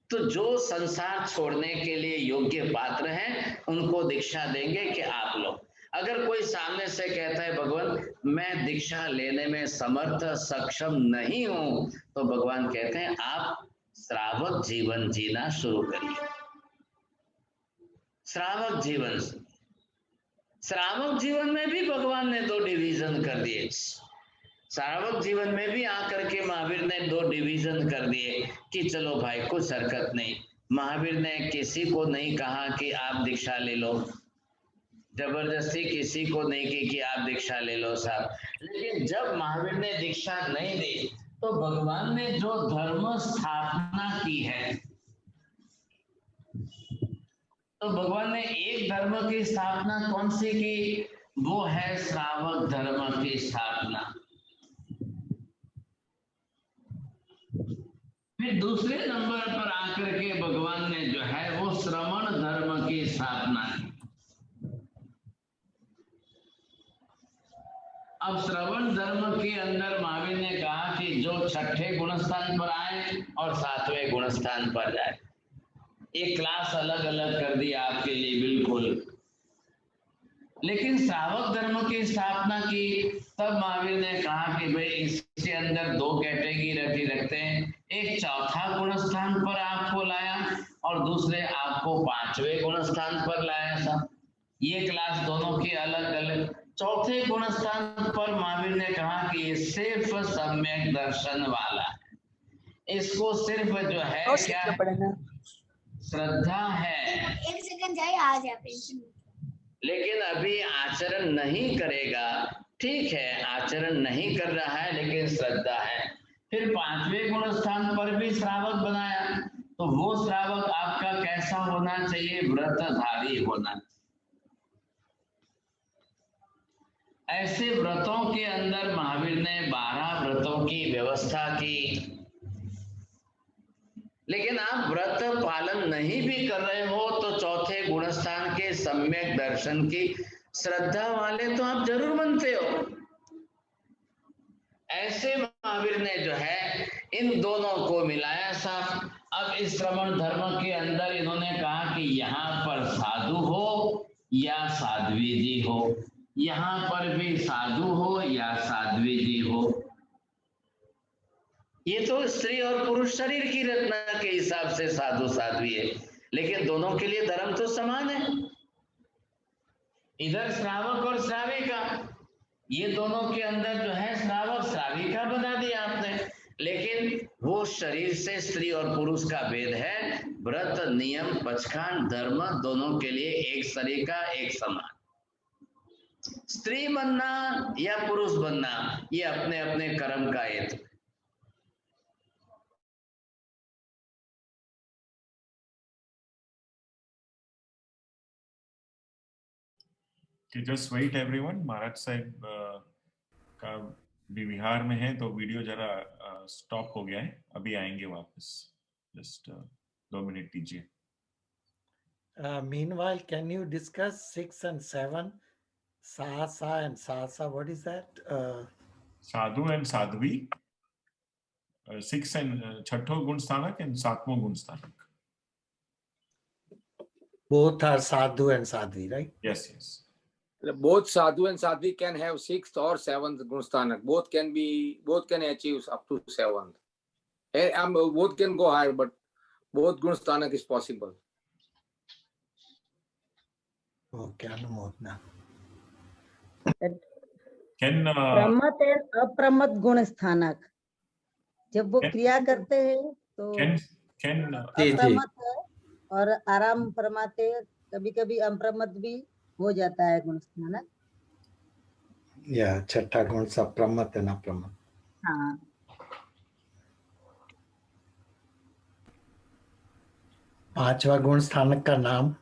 तो जो संसार छोड़ने के लिए योग्य पात्र हैं उनको दीक्षा देंगे कि आप लोग। अगर कोई सामने से कहता है भगवान मैं दीक्षा लेने में समर्थ सक्षम नहीं हूं, तो भगवान कहते हैं आप श्रावक जीवन जीना शुरू करिए। श्रावक जीवन, श्रावक जीवन में भी भगवान ने 2 डिवीजन कर दिए। श्रावक जीवन में भी आकर के महावीर ने 2 डिवीजन कर दिए कि चलो भाई कुछ हरकत नहीं, महावीर ने किसी को नहीं कहा कि आप दीक्षा ले लो, जबरदस्ती किसी को नहीं की कि आप दीक्षा ले लो साहब। लेकिन जब महावीर ने दीक्षा नहीं दी तो भगवान ने जो धर्म स्थापना की है, तो भगवान ने एक धर्म की स्थापना कौन सी की? वो है श्रावक धर्म की स्थापना। फिर दूसरे नंबर पर आकर के भगवान ने जो है वो श्रवण धर्म की स्थापना की। अब श्रवण धर्म के अंदर महावीर ने कहा कि जो छठे गुणस्थान पर आए और सातवें गुणस्थान पर जाए। एक क्लास अलग अलग कर दी आपके लिए, बिल्कुल। लेकिन श्रावक धर्म की स्थापना की, तब महावीर ने कहा कि भाई इसके अंदर दो कैटेगरी रखते हैं। एक चौथा गुणस्थान पर आपको लाया और दूसरे आपको पांचवें गुणस्थान पर लाया था। ये क्लास दोनों की अलग अलग। चौथे गुणस्थान पर महावीर ने कहा कि ये सिर्फ सम्यक दर्शन वाला है। इसको सिर्फ जो है क्या है? श्रद्धा है। एक सेकंड जाए, आ जाए। लेकिन अभी आचरण नहीं करेगा, ठीक है, आचरण नहीं कर रहा है लेकिन श्रद्धा है। फिर पांचवें गुण स्थान पर भी श्रावक बनाया, तो वो श्रावक आपका कैसा होना चाहिए? व्रतधारी होना। ऐसे व्रतों के अंदर महावीर ने 12 व्रतों की व्यवस्था की। लेकिन आप व्रत पालन नहीं भी कर रहे हो तो चौथे गुणस्थान के सम्यक दर्शन की श्रद्धा वाले तो आप जरूर बनते हो। ऐसे महावीर ने जो है इन दोनों को मिलाया साथ। अब इस श्रवण धर्म के अंदर इन्होंने कहा कि यहाँ पर साधु हो या साध्वी जी हो, यहाँ पर भी साधु हो या साध्वी जी हो। ये तो स्त्री और पुरुष शरीर की रचना के हिसाब से साधु साध्वी है, लेकिन दोनों के लिए धर्म तो समान है। इधर श्रावक और श्राविका, ये दोनों के अंदर जो है श्रावक श्राविका बना दिया आपने। लेकिन वो शरीर से स्त्री और पुरुष का भेद है। व्रत नियम पचखान धर्म दोनों के लिए एक शरीर का एक समान। स्त्री बनना या पुरुष बनना ये अपने अपने कर्म का हेतु। Just wait everyone. महाराज साहब का भी बिहार में है तो वीडियो जरा स्टॉप हो गया है, अभी आएंगे वापस। जस्ट 2 मिनट दीजिए। Meanwhile, can you discuss 6 and 7, Sahasa and Sahasa? What is that? साधु एंड साध्वी, 6 एंड छठो गुण स्थानक एंड 7वां गुण स्थानक। Both are sadhu and sadhvi, right? Yes, yes. Both sadhu and sadhvi can have 6th or 7th gunsthanak. Both can achieve up to 7th. And both can go higher, but both gunsthanak is possible. Okay, Anumodna. Can प्रमत एंड अप्रमत गुण स्थानक, जब वो क्रिया करते हैं तो can अप्रमत है और आराम फरमाते, कभी कभी अप्रमत भी हो जाता है गुण स्थानक। Yeah, छठा गुण सब प्रमत and अप्रमत। हाँ, पांचवा गुण स्थानक का नाम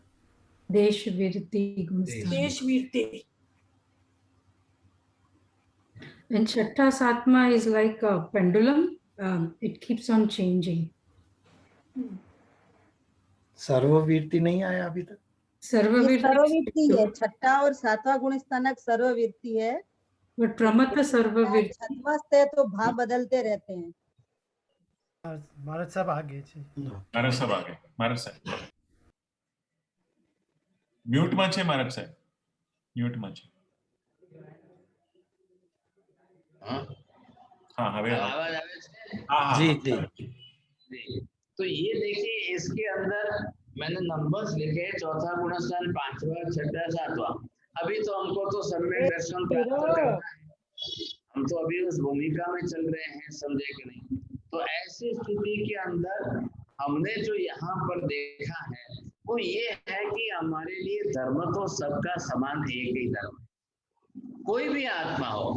देशवीरति गुण देशवीरति। and Chatta Satma is like a pendulum. It keeps on changing. सर्ववीरति नहीं आया अभी तक। ये सर्ववीरति है। छठा और सातवां गुण स्थानक सर्ववीरति है, but Pramata सर्ववीरति। छठवां से तो भाव बदलते रहते हैं। भारत साहब आगे महाराज साहब आगे। महाराज साहब म्यूट માં છે। महाराज साहब म्यूट માં છે। हाँ હવે आवाज आवे छे? हाँ जी जी। जी। तो ये देखिए इसके अंदर मैंने नंबर्स लिखे, चौथा गुणस्थान, पांचवा, छठा, सातवां। अभी तो हमको तो सम्यक दर्शन प्राप्त करना है, हम तो अभी उस भूमिका में चल रहे हैं, समझे कि नहीं? तो ऐसी स्थिति के अंदर हमने जो यहाँ पर देखा है वो ये है कि हमारे लिए धर्म तो सबका समान एक ही धर्म है। कोई भी आत्मा हो,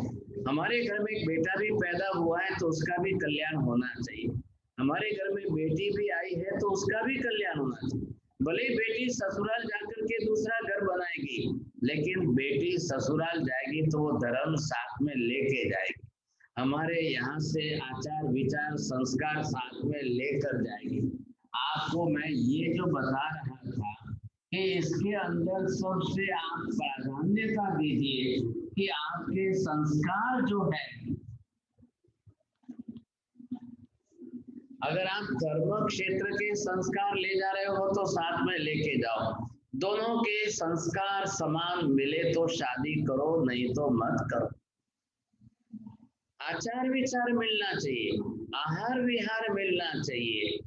हमारे घर में एक बेटा भी पैदा हुआ है तो उसका भी कल्याण होना चाहिए, हमारे घर में बेटी भी आई है तो उसका भी कल्याण होना चाहिए। भले ही बेटी ससुराल जाकर के दूसरा घर बनाएगी, लेकिन बेटी ससुराल जाएगी तो वो धर्म साथ में लेके जाएगी, हमारे यहाँ से आचार विचार संस्कार साथ में लेकर जाएगी। आपको मैं ये जो बता रहा था कि इसके अंदर सबसे आप प्राधान्यता दीजिए कि आपके संस्कार जो है, अगर आप धर्म क्षेत्र के संस्कार ले जा रहे हो तो साथ में लेके जाओ, दोनों के संस्कार समान मिले तो शादी करो, नहीं तो मत करो। आचार विचार मिलना चाहिए, आहार विहार मिलना चाहिए।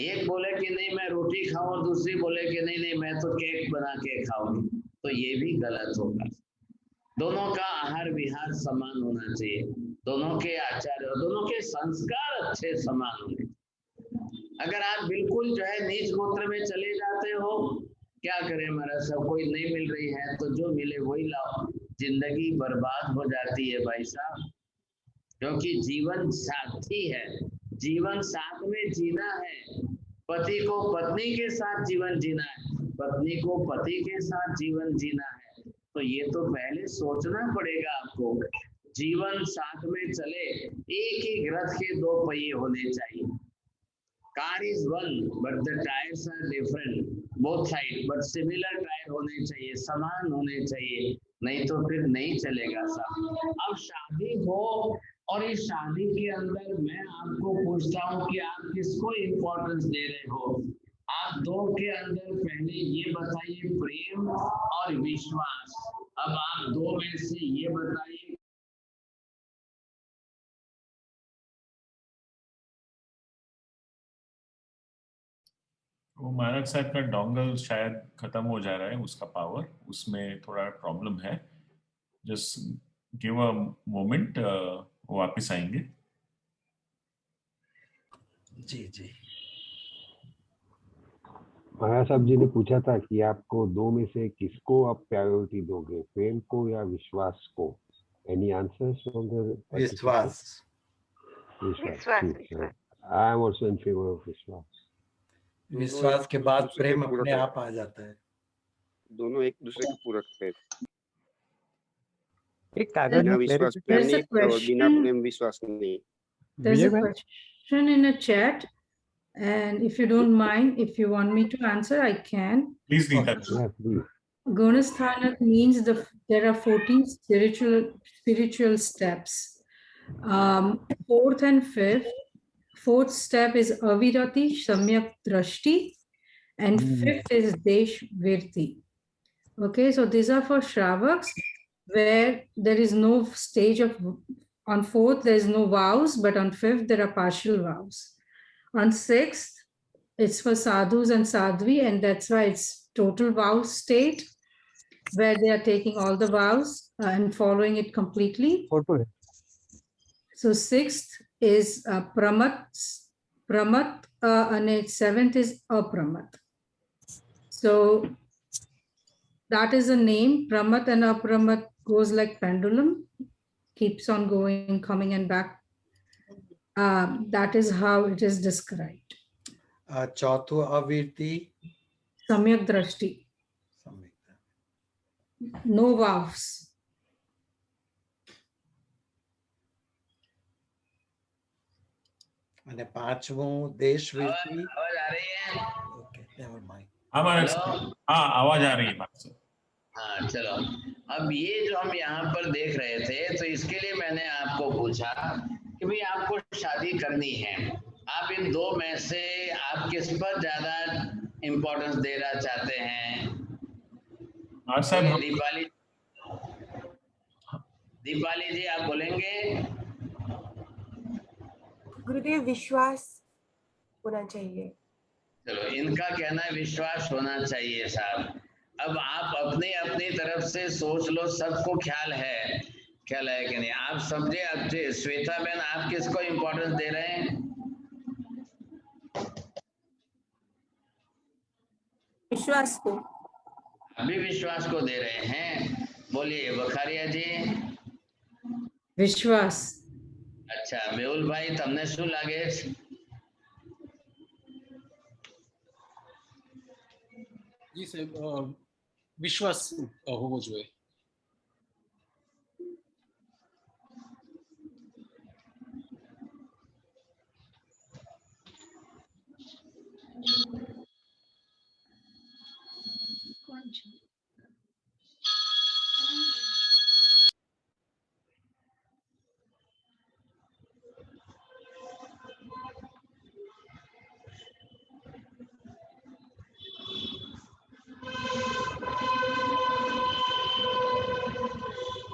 एक बोले कि नहीं मैं रोटी खाऊं और दूसरी बोले कि नहीं नहीं मैं तो केक बना के खाऊंगी, तो ये भी गलत होगा। दोनों का आहार विहार समान होना चाहिए, दोनों के आचार और दोनों के संस्कार अच्छे समान होंगे। अगर आप बिल्कुल जो है नीच गोत्र में चले जाते हो, क्या करें हमारा सब कोई नहीं मिल रही है तो जो मिले वही लाओ, जिंदगी बर्बाद हो जाती है भाई साहब। क्योंकि जीवन साथी है, जीवन साथ में जीना है, पति को पत्नी के साथ जीवन जीना है, पत्नी को पति के साथ जीवन जीना है, तो ये तो पहले सोचना पड़ेगा आपको। जीवन साथ में चले, एक ही रथ के दो पहिए होने चाहिए। Car is one but the tyres are different, both side but similar tyre होने चाहिए, समान होने चाहिए, नहीं तो फिर नहीं चलेगा साहब। अब शादी हो और इस शादी के अंदर मैं आपको पूछता हूँ कि आप किसको इम्पोर्टेंस दे रहे हो? आप दो के अंदर पहले ये बताइए प्रेम और विश्वास। अब आप दो में से ये बताइए वो महाराज साहब का डोंगल शायद खत्म हो जा रहा है, उसका पावर, उसमें थोड़ा प्रॉब्लम है। जस्ट गिव अ मोमेंट, वापस आएंगे। जी जी। महाराज साहब जी ने पूछा था कि आपको दो में से किसको आप प्रायोरिटी दोगे, प्रेम को या विश्वास को? एनी आंसर्स फ्रॉम द विश्वास। विश्वास। I am also in favour of विश्वास। विश्वास के बाद प्रेम अपने आप आ जाता है। दोनों एक दूसरे के पूरक है। एक कागज बिना विश्वास प्रेम नहीं और बिना प्रेम विश्वास नहीं। There's a question in a chat, and if you don't mind, if you want me to answer, I can. Please read that. Yeah, please. Gunasthanak means there are 14 spiritual steps. Fourth and fourth step is Avirati, Samyak Drashti, and fifth is Desh Virti. Okay, so these are for Shravaks, where there is no stage of, on fourth there is no vows, but on fifth there are partial vows. On sixth, it's for sadhus and sadhvi, and that's why it's total vow state, where they are taking all the vows and following it completely. So sixth is pramat, and seventh is apramat. So that is a name. Pramat and apramat goes like pendulum, keeps on going, coming and back. That is how it is described. चौथो अवीरति, Samyak Drashti. No vows. અને પાંચમું દેશ વીરતિ। आवाज आ रही है? Okay, never mind. हाँ, आवाज आ रही है बात से। हाँ चलो, अब ये जो हम यहाँ पर देख रहे थे, तो इसके लिए मैंने आपको पूछा कि भाई आपको शादी करनी है, आप इन दो में से आप किस पर ज्यादा इम्पोर्टेंस देना चाहते हैं? दीपाली जी आप बोलेंगे? गुरुदेव विश्वास होना चाहिए। चलो, इनका कहना है विश्वास होना चाहिए साहब। अब आप अपनी अपनी तरफ से सोच लो, सबको ख्याल है कि नहीं? आप समझे? अब श्वेता बहन आप किसको इम्पोर्टेंस दे रहे हैं? विश्वास को। अभी विश्वास को दे रहे हैं। बोलिए बखारिया जी। विश्वास। अच्छा मेहुल भाई तमने શું લાગે છે? જી સાહેબ વિશ્વાસ હોવો જોઈએ.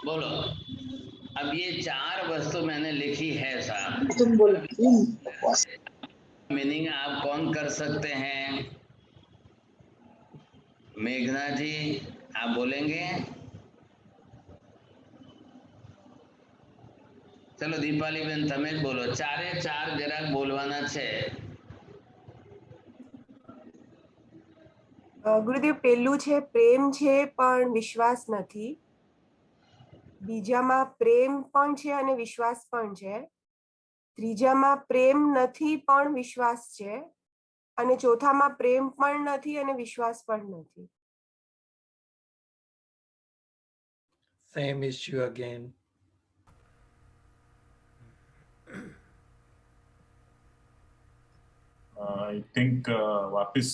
बोलो। अब ये 4 वस्तु मैंने लिखी है साहब। तुम बोलो. मीनिंग आप कौन कर सकते हैं? मेघना जी आप बोलेंगे? चलो दीपाली बेन તમે જ બોલો. 4 જરાક બોલવાના છે. ગુરુદેવ પહેલું છે પ્રેમ છે પણ વિશ્વાસ નથી. બીજામાં પ્રેમ પણ છે અને વિશ્વાસ પણ છે. ત્રીજામાં પ્રેમ નથી પણ વિશ્વાસ છે અને ચોથામાં પ્રેમ પણ નથી અને વિશ્વાસ પણ નથી. Same issue again. I think वापस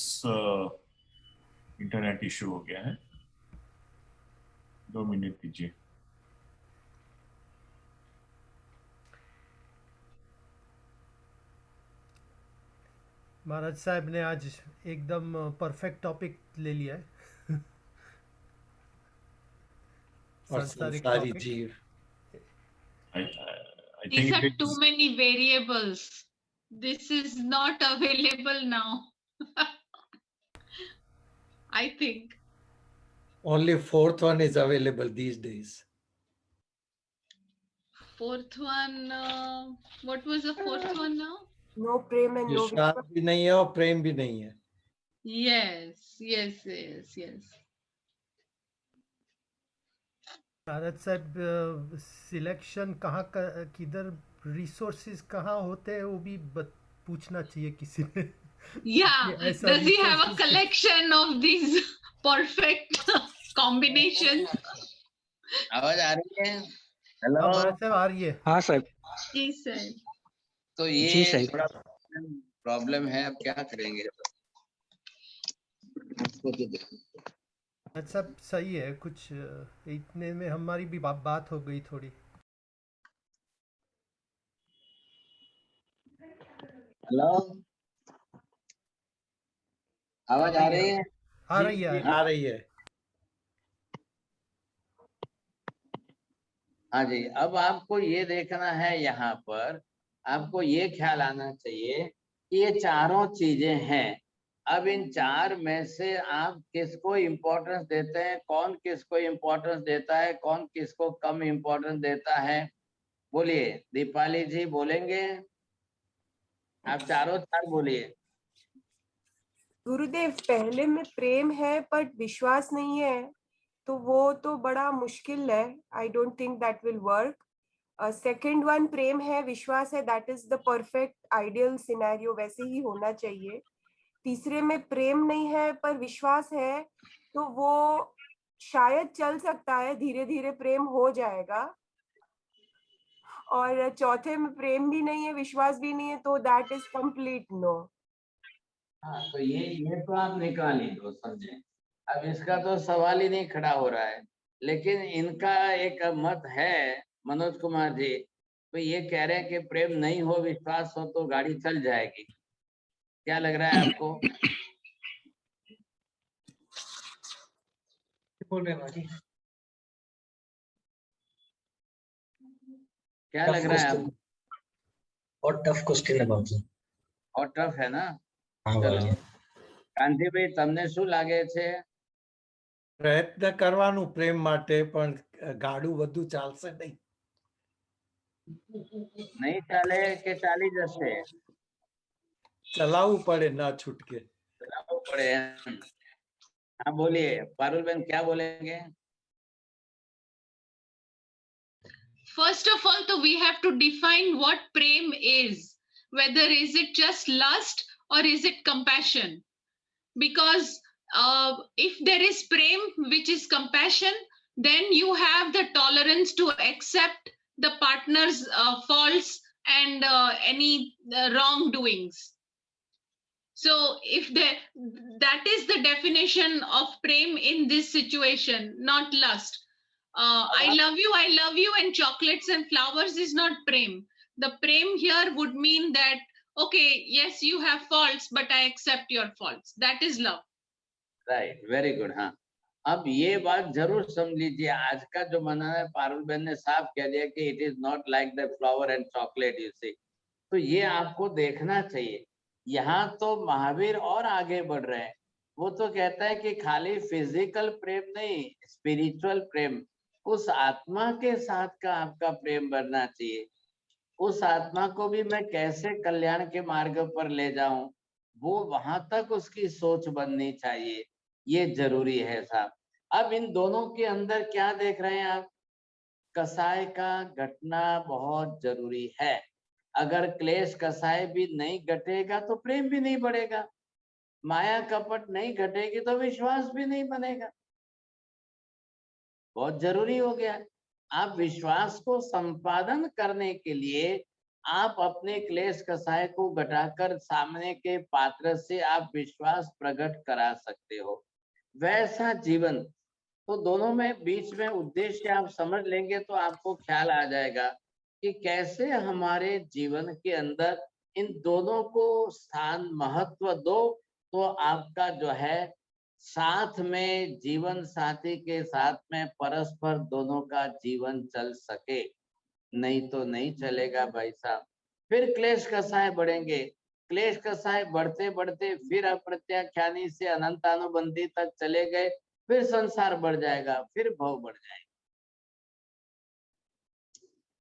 इंटरनेट इशू हो गया है. 2 मिनट दीजिए. महाराज साहब ने आज एकदम परफेक्ट टॉपिक ले लिया है. सांसारिक सारी topic. जीव. I These think are it too is, many variables. This is not available now. I think. Only fourth one is available these days. Fourth one, what was the fourth one now? No prem and no विश्वास vishwas. भी नहीं है और प्रेम भी नहीं है. Yes. महाराज साहब सिलेक्शन कहाँ किधर रिसोर्सेज कहाँ होते हैं वो भी पूछना चाहिए किसी ने. Yeah. ऐसा Does he have a resources- collection of these perfect combinations? आवाज आ रही है? हाँ हेलो। महाराज साहब आ रही है. हाँ साहब. Yes, sir. तो जी ये साहब. थोड़ा प्रॉब्लम है. अब क्या करेंगे? आपको तो अच्छा सही है. कुछ इतने में हमारी भी बात हो गई थोड़ी. हेलो आवाज आ रही है? आ रही है. आ रही है. हाँ जी. अब आपको ये देखना है, यहाँ पर आपको ये ख्याल आना चाहिए कि ये चारों चीजें हैं. अब इन 4 में से आप किसको इम्पोर्टेंस देते हैं? कौन किसको इम्पोर्टेंस देता है? कौन किसको कम इम्पोर्टेंस देता है? बोलिए. दीपाली जी बोलेंगे? आप 4 बोलिए. गुरुदेव पहले में प्रेम है पर विश्वास नहीं है तो वो तो बड़ा मुश्किल है. I don't think that will work. Second one प्रेम है विश्वास है, that is the perfect ideal scenario, वैसे ही होना चाहिए. तीसरे में प्रेम नहीं है पर विश्वास है तो वो शायद चल सकता है, धीरे धीरे प्रेम हो जाएगा. और चौथे में प्रेम भी नहीं है विश्वास भी नहीं है तो दैट इज कंप्लीट नो. हाँ तो ये तो आप निकाल ही दो, समझे. अब इसका तो सवाल ही नहीं खड़ा हो रहा है. लेकिन इनका एक मत है, मनोज कुमार जी, तो ये कह रहे हैं कि प्रेम नहीं हो विश्वास हो तो गाड़ी चल जाएगी. क्या लग रहा है आपको? बोल रहे हैं क्या लग रहा है आपको? और टफ क्वेश्चन है बाबू. और टफ है ना? हाँ चलो बाबू. કાંતિભાઈ તમને શું લાગે છે? પ્રયત્ન કરવાનું પ્રેમ માટે, પણ ગાડું વધુ ચાલશે નહીં. નહીં ચાલે કે ચાલી જશે? ચલાવવું પડે ના છૂટકે. ચલાવવું પડે એમ. हाँ बोलिए पारुल बहन, क्या बोलेंगे? First of all, so we have to define what prem is. Whether is it just lust or is it compassion? Because if there is prem, which is compassion, then you have the tolerance to accept the partner's faults and any wrongdoings. So if that is the definition of prem in this situation, not lust. I love you, and chocolates and flowers is not prem. The prem here would mean that, okay, yes, you have faults, but I accept your faults. That is love. Right, very good. हाँ, अब ये बात जरूर समझ लीजिए, आज का जो मना है पारुल बहन ने साफ कह दिया कि it is not like the flower and chocolate you see. तो ये आपको देखना चाहिए। यहाँ तो महावीर और आगे बढ़ रहे हैं। वो तो कहता है कि खाली फिजिकल प्रेम नहीं, स्पिरिचुअल प्रेम, उस आत्मा के साथ का आपका प्रेम बढ़ना चाहिए। उस आत्मा को भी मैं कैसे कल्याण के मार्ग पर ले जाऊं, वो वहां तक उसकी सोच बननी चाहिए। ये जरूरी है साहब। अब इन दोनों के अंदर क्या देख रहे हैं आप? कसाय का घटना बहुत जरूरी है। अगर क्लेश कसाय भी नहीं घटेगा तो प्रेम भी नहीं बढ़ेगा, माया कपट नहीं घटेगी तो विश्वास भी नहीं बनेगा। बहुत जरूरी हो गया। आप विश्वास को संपादन करने के लिए आप अपने क्लेश कसाय को घटाकर सामने के पात्र से आप विश्वास प्रकट करा सकते हो। वैसा जीवन, तो दोनों में बीच में उद्देश्य आप समझ लेंगे तो आपको ख्याल आ जाएगा कि कैसे हमारे जीवन के अंदर इन दोनों को स्थान महत्व दो, तो आपका जो है साथ में जीवन साथी के साथ में परस्पर दोनों का जीवन चल सके। नहीं तो नहीं चलेगा भाई साहब। फिर क्लेश कसाय बढ़ेंगे, क्लेश कसाय बढ़ते बढ़ते फिर अप्रत्याख्यानी से अनंतानुबंधी तक चले गए, फिर संसार बढ़ जाएगा, फिर भव बढ़ जाएगा,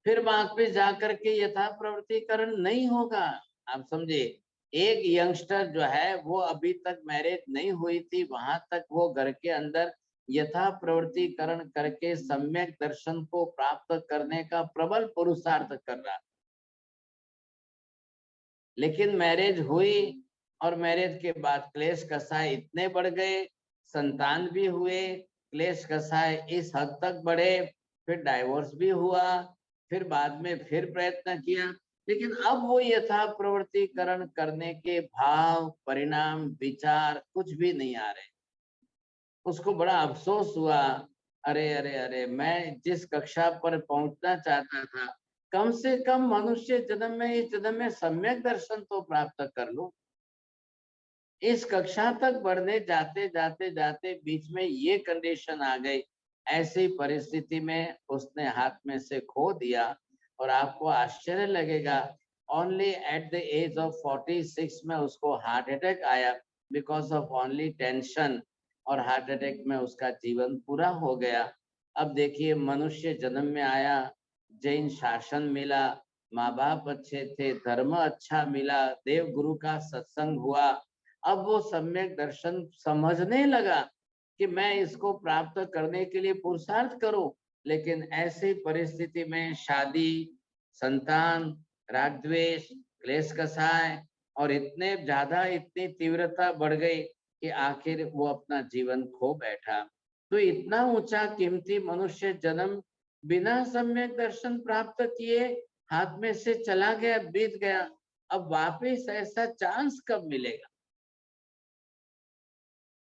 फिर वहां पे जाकर के यथा प्रवृत्तिकरण नहीं होगा। आप समझे, एक यंगस्टर जो है वो अभी तक मैरिज नहीं हुई थी, वहां तक वो घर के अंदर यथा प्रवृत्तिकरण करके सम्यक दर्शन को प्राप्त करने का प्रबल पुरुषार्थ कर रहा। लेकिन मैरिज हुई और मैरिज के बाद क्लेश कसाय इतने बढ़ गए, संतान भी हुए, क्लेश कसाय इस हद तक बढ़े, फिर डाइवोर्स भी हुआ, फिर बाद में फिर प्रयत्न किया, लेकिन अब वो यथा प्रवृत्तिकरण करने के भाव, परिणाम, विचार कुछ भी नहीं आ रहे। उसको बड़ा अफसोस हुआ, अरे अरे अरे, मैं जिस कक्षा पर पहुंचना चाहता था, कम से कम मनुष्य जन्म में, इस जन्म में सम्यक दर्शन तो प्राप्त कर लूं। इस कक्षा तक बढ़ने जाते जाते जाते बीच में ये कंडीशन आ गई। ऐसी परिस्थिति में उसने हाथ में से खो दिया। और आपको आश्चर्य लगेगा, only at the age of 46 में उसको हार्ट अटैक आया, बिकॉज ऑफ ओनली टेंशन, और हार्ट अटैक में उसका जीवन पूरा हो गया। अब देखिए, मनुष्य जन्म में आया, जैन शासन मिला, माँ बाप अच्छे थे, धर्म अच्छा मिला, देव गुरु का सत्संग हुआ। अब वो सम्यक दर्शन समझने लगा कि मैं इसको प्राप्त करने के लिए पुरुषार्थ करूं। लेकिन ऐसी परिस्थिति में शादी, संतान, राग द्वेष, क्लेश कसाय और इतने ज्यादा, इतनी तीव्रता बढ़ गई कि आखिर वो अपना जीवन खो बैठा। तो इतना ऊंचा कीमती मनुष्य जन्म बिना सम्यक दर्शन प्राप्त किए हाथ में से चला गया, बीत गया। अब वापिस ऐसा चांस कब मिलेगा?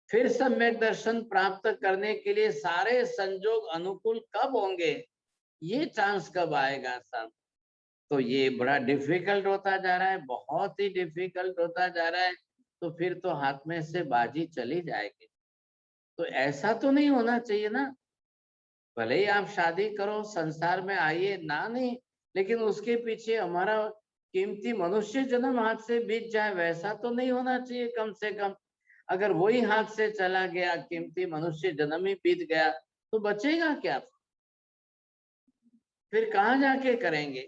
फिर सम्यक दर्शन प्राप्त करने के लिए सारे संजोग अनुकूल कब होंगे? ये चांस कब आएगा साहब? तो ये बड़ा डिफिकल्ट होता जा रहा है, बहुत ही डिफिकल्ट होता जा रहा है। तो फिर तो हाथ में से बाजी चली जाएगी। तो ऐसा तो नहीं होना चाहिए ना। भले ही आप शादी करो, संसार में आइए, ना नहीं, लेकिन उसके पीछे हमारा कीमती मनुष्य जन्म हाथ से बीत जाए, वैसा तो नहीं होना चाहिए। कम से कम अगर वही हाथ से चला गया, कीमती मनुष्य जन्म ही बीत गया, तो बचेगा क्या? फिर कहाँ जाके करेंगे?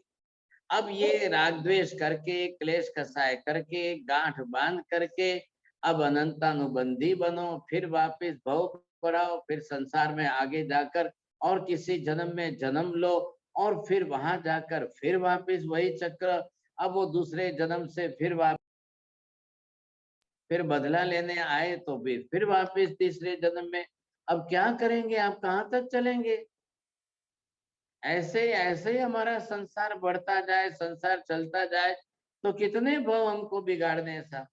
अब ये राग द्वेष करके, क्लेश कसाय करके, गांठ बांध करके अब अनंतानुबंधी बनो, फिर वापस भव बढ़ाओ, फिर संसार में आगे जाकर और किसी जन्म में जन्म लो, और फिर वहां जाकर फिर वापस वही चक्र। अब वो दूसरे जन्म से फिर बदला लेने आए तो भी फिर वापस तीसरे जन्म में। अब क्या करेंगे, आप कहाँ तक चलेंगे? ऐसे ही हमारा संसार बढ़ता जाए, संसार चलता जाए, तो कितने भव हमको बिगाड़ने सा।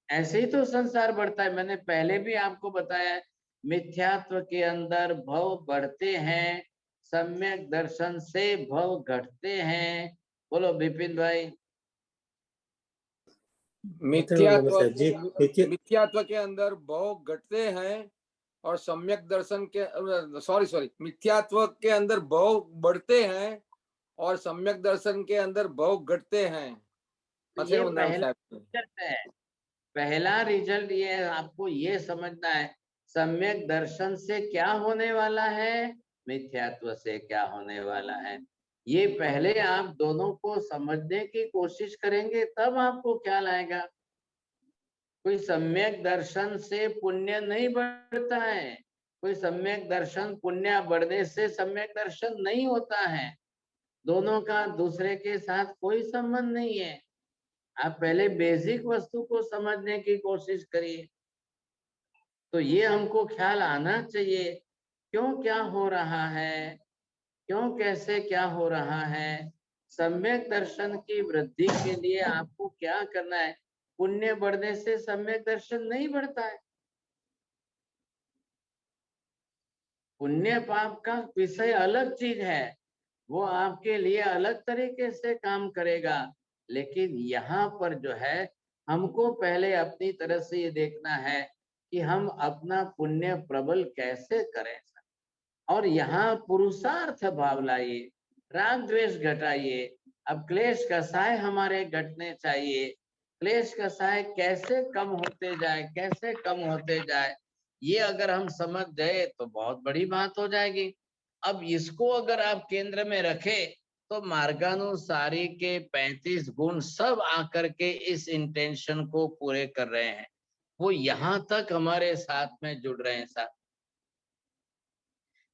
ऐसे ही तो संसार बढ़ता है। मैंने पहले भी आपको बताया, मिथ्यात्व के अंदर भव बढ़ते हैं, सम्यक दर्शन से भव घटते हैं। बोलो विपिन भाई। मिथ्यात्व के अंदर भव घटते हैं और सम्यक दर्शन के सॉरी मिथ्यात्व के अंदर भव बढ़ते हैं और सम्यक दर्शन के अंदर भव घटते हैं। पहला रिजल्ट ये है, आपको ये समझना है सम्यक दर्शन से क्या होने वाला है, मिथ्यात्व से क्या होने वाला है। ये पहले आप दोनों को समझने की कोशिश करेंगे तब आपको ख्याल आएगा। कोई सम्यक दर्शन से पुण्य नहीं बढ़ता है, कोई सम्यक दर्शन पुण्य बढ़ने से सम्यक दर्शन नहीं होता है। दोनों का दूसरे के साथ कोई संबंध नहीं है। आप पहले बेसिक वस्तु को समझने की कोशिश करिए, तो ये हमको ख्याल आना चाहिए क्यों क्या हो रहा है, क्यों कैसे क्या हो रहा है। सम्यक दर्शन की वृद्धि के लिए आपको क्या करना है। पुण्य बढ़ने से सम्यक दर्शन नहीं बढ़ता है। पुण्य पाप का विषय अलग चीज है, वो आपके लिए अलग तरीके से काम करेगा। लेकिन यहाँ पर जो है, हमको पहले अपनी तरफ से ये देखना है कि हम अपना पुण्य प्रबल कैसे करें, और यहाँ पुरुषार्थ भाव लाइए, राग द्वेष घटाइए। अब क्लेश कसाय हमारे घटने चाहिए। क्लेश कसाय कैसे कम होते जाए, कैसे कम होते जाए, ये अगर हम समझ गए तो बहुत बड़ी बात हो जाएगी। अब इसको अगर आप केंद्र में रखें तो मार्गानुसारी के 35 गुण सब आकर के इस इंटेंशन को पूरे कर रहे हैं। वो यहाँ तक हमारे साथ में जुड़ रहे हैं साथ।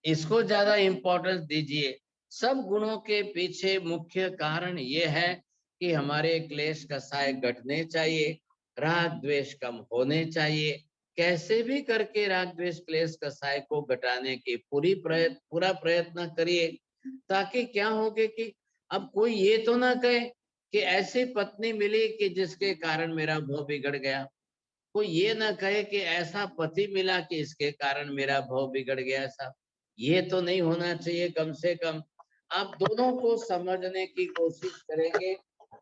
इसको ज्यादा इंपॉर्टेंस दीजिए। सब गुणों के पीछे मुख्य कारण ये है कि हमारे क्लेश कसाय घटने चाहिए, राग द्वेष कम होने चाहिए। कैसे भी करके राग द्वेष क्लेश कसाय को घटाने की पूरा प्रयत्न करिए, ताकि क्या होगे कि अब कोई ये तो ना कहे कि ऐसी पत्नी मिली कि जिसके कारण मेरा भव बिगड़ गया। कोई ये ना कहे कि ऐसा पति मिला कि इसके कारण मेरा भव बिगड़ गया। ऐसा ये तो नहीं होना चाहिए। कम से कम आप दोनों को समझने की कोशिश करेंगे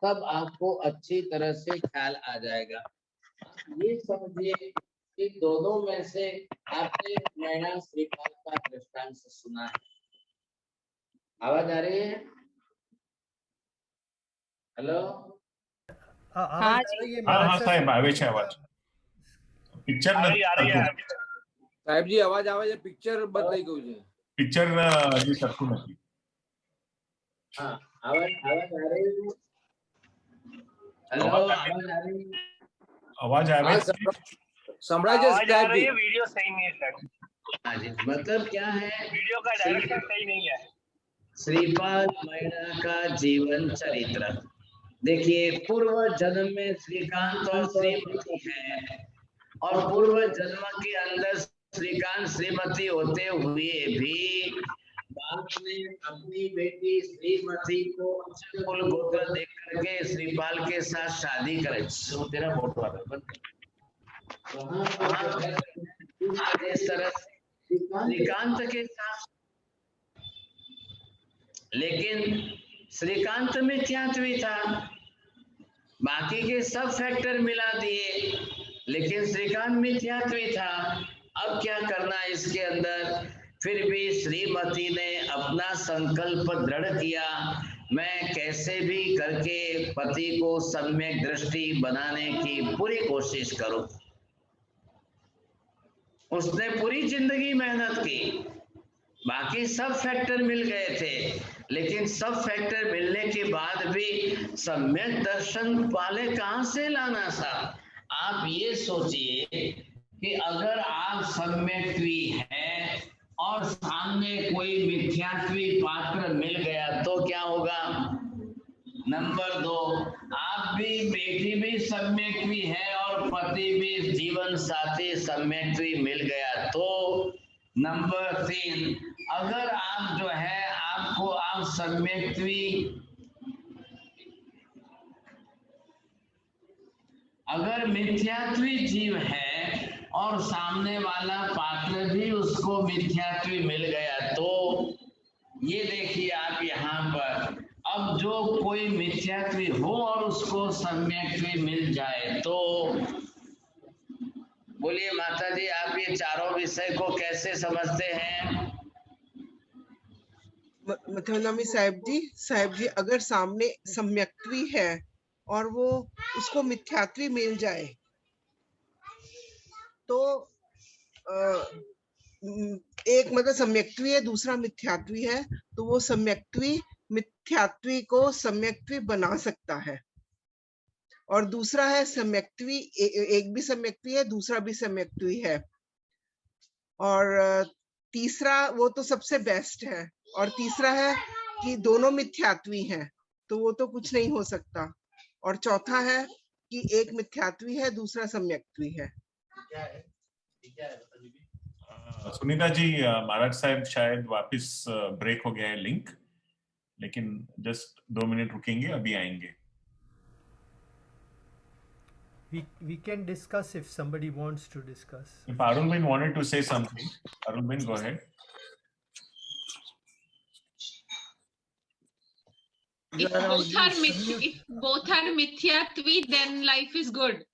तब आपको अच्छी तरह से ख्याल आ जाएगा। ये समझिए कि दोनों में से आपने नैना श्रीपाल का दृष्टांत सुना है। आवाज आ रही है? हेलो, हाँ साहेब आवे छे आवाज। पिक्चर साहेब जी आवाज आवे छे, पिक्चर बदलाई गયું છે। पिक्चर હજી સરખું નથી। हाँ, आवाज आ रही है? हेलो, आवाज आ रही है? संभळाय છે साहेब जी। वीडियो सही नहीं है सर। हाँ जी, मतलब क्या है, वीडियो का डायरेक्शन सही नहीं है। श्रीपाल मैना का जीवन चरित्र देखिए। पूर्व जन्म में श्रीकांत और श्रीमती है, और पूर्व जन्म के अंदर श्रीकांत श्रीमती होते हुए भी बाप ने अपनी बेटी श्रीमती को कुल गोत्र देख करके श्रीपाल के साथ शादी करे। तो तेरा फोटो आ रहा है इस तरह से श्रीकांत के साथ, लेकिन श्रीकांत में त्यात्वी था, बाकी के सब फैक्टर मिला दिए, लेकिन श्रीकांत मिथ्यात्वी था। अब क्या करना इसके अंदर, फिर भी श्रीमती ने अपना संकल्प दृढ़ किया, मैं कैसे भी करके पति को सम्यक दृष्टि बनाने की पूरी कोशिश करूं। उसने पूरी जिंदगी मेहनत की, बाकी सब फैक्टर मिल गए थे, लेकिन सब फैक्टर मिलने के बाद भी सम्यक दर्शन वाले कहां से लाना था। आप ये सोचिए कि अगर आप सम्यक्त्वी है और सामने कोई मिथ्यात्वी पात्र मिल गया तो क्या होगा। नंबर 2, आप भी बेटी भी सम्यक्त्वी है और पति भी जीवन साथी सम्यक्त्वी मिल गया तो। नंबर 3, अगर आप जो है आपको आप सम्यक्त्वी अगर मिथ्यात्वी जीव है और सामने वाला पात्र भी उसको मिथ्यात्वी मिल गया तो ये देखिए आप यहाँ पर अब जो कोई मिथ्यात्वी हो और उसको सम्यक्त्वी मिल जाए तो बोलिए माता जी आप ये चारों विषय को कैसे समझते हैं। मथुरामी साहिब जी अगर सामने सम्यक्त्वी है और वो उसको मिथ्यात्वी मिल जाए तो एक मतलब सम्यक्त्वी है दूसरा मिथ्यात्वी है तो वो सम्यक्त्वी मिथ्यात्वी को सम्यक्त्वी बना सकता है और दूसरा है सम्यक्त्वी एक भी सम्यक्त्वी है दूसरा भी सम्यक्त्वी है और तीसरा वो तो सबसे बेस्ट है और तीसरा है कि दोनों मिथ्यात्वी हैं तो वो तो कुछ नहीं हो सकता और चौथा है कि एक मिथ्यात्वी है दूसरा सम्यक्त्वी है। सुनीता जी महाराज साहब शायद वापस ब्रेक हो गया है लिंक, लेकिन जस्ट 2 मिनट रुकेंगे, अभी आएंगे। We can discuss if somebody wants to discuss. If Arunbin wanted to say something, Arunbin, go ahead. If both are mithyatvi, then life is good.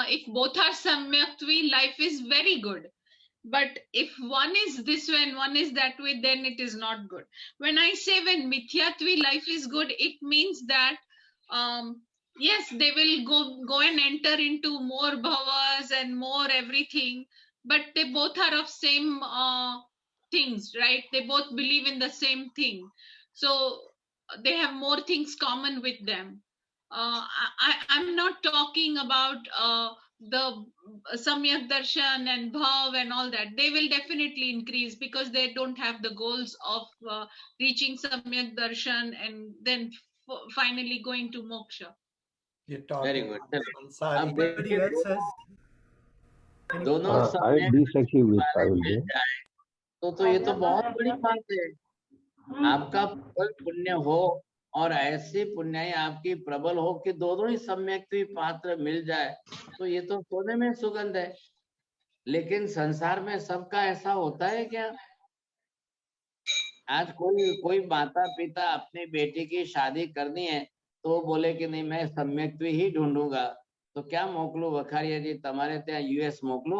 If both are samyaktvi, life is very good. But if one is this way and one is that way, then it is not good. When I say when mithyatvi life is good, it means that yes, they will go and enter into more bhavas and more everything, but they both are of same things, right? They both believe in the same thing, so they have more things common with them. I'm not talking about the Samyak Darshan and Bhav and all that. They will definitely increase because they don't have the goals of reaching Samyak Darshan and then finally going to moksha. Very good. अब Anybody else has? दोनों तो ये तो बहुत बड़ी बात है। आपका प्रबल पुण्य हो और ऐसी पुण्याई आपकी प्रबल हो कि दोनों ही सम्यक्त्वी पात्र मिल जाए तो ये तो सोने में सुगंध है। लेकिन संसार में सबका ऐसा होता है क्या? आज कोई माता पिता अपनी बेटी की शादी करनी है तो बोले कि नहीं मैं सम्यक्त्वी ही ढूंढूंगा, तो क्या मोकलू वखारिया जी तमारे ત્યાં यूएस मोकलू?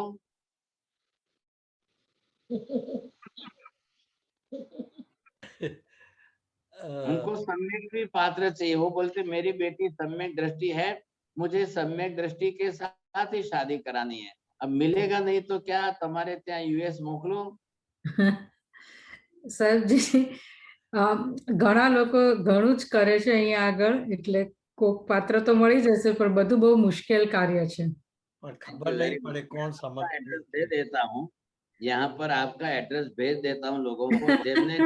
उनको सम्यक्त्वी पात्र चाहिए। वो बोलते मेरी बेटी सम्यक दृष्टि है, मुझे सम्यक दृष्टि के साथ ही शादी करानी है। अब मिलेगा नहीं तो क्या तुम्हारे ત્યાં यूएस मोकलो? સાહેબજી ઘણા લોકો ઘણું જ કરે છે અહીંયા આગળ, એટલે કોક પાત્ર તો મળી જશે પણ બધું બહુ મુશ્કેલ કાર્ય છે. खबर नहीं पड़े कौन समझ। एड्रेस दे देता हूँ, यहाँ पर आपका एड्रेस भेज देता हूँ लोगों को, जिनने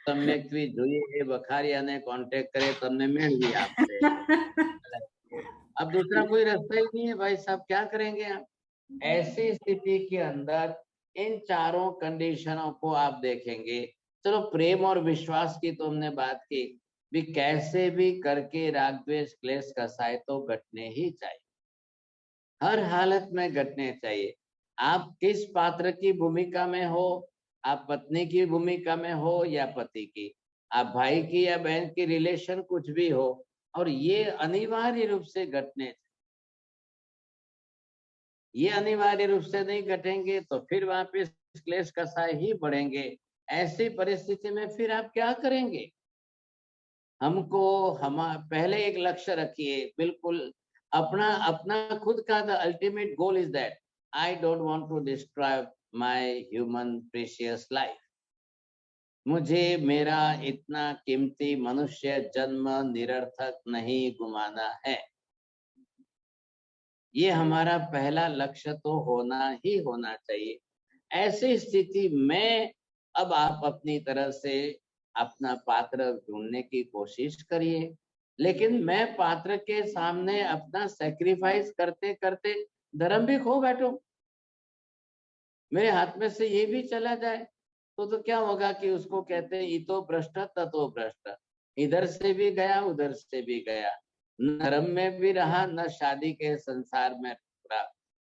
सम्यक्त्वी જોઈએ એ વખારિયાને કોન્ટેક્ટ કરે તમને મેળવી આપશે। अब दूसरा कोई रास्ता ही नहीं है भाई साहब, क्या करेंगे आप? ऐसी स्थिति के अंदर इन चारों कंडीशनों को आप देखेंगे। चलो प्रेम और विश्वास की तो हमने बात की, भी कैसे भी करके राग द्वेष क्लेश कसाय तो घटने ही चाहिए, हर हालत में घटने चाहिए। आप किस पात्र की भूमिका में हो, आप पत्नी की भूमिका में हो या पति की, आप भाई की या बहन की रिलेशन कुछ भी हो, और ये अनिवार्य रूप से घटने, ये अनिवार्य रूप से नहीं घटेंगे तो फिर वहां पे क्लेश कसाय ही बढ़ेंगे। ऐसी परिस्थिति में फिर आप क्या करेंगे? हमको पहले एक लक्ष्य रखिए, बिल्कुल अपना खुद का the ultimate goal is that I don't want to destroy my human precious life. मुझे मेरा इतना कीमती मनुष्य जन्म निरर्थक नहीं गुमाना है। ये हमारा पहला लक्ष्य तो होना ही होना चाहिए। ऐसी स्थिति में अब आप अपनी तरफ से अपना पात्र ढूंढने की कोशिश करिए, लेकिन मैं पात्र के सामने अपना सेक्रीफाइस करते करते धर्म भी खो बैठूं, मेरे हाथ में से ये भी चला जाए तो क्या होगा कि उसको कहते हैं इतो भ्रष्ट ततो भ्रष्ट, इधर से भी गया उधर से भी गया, न धर्म में भी रहा न शादी के संसार में रहा।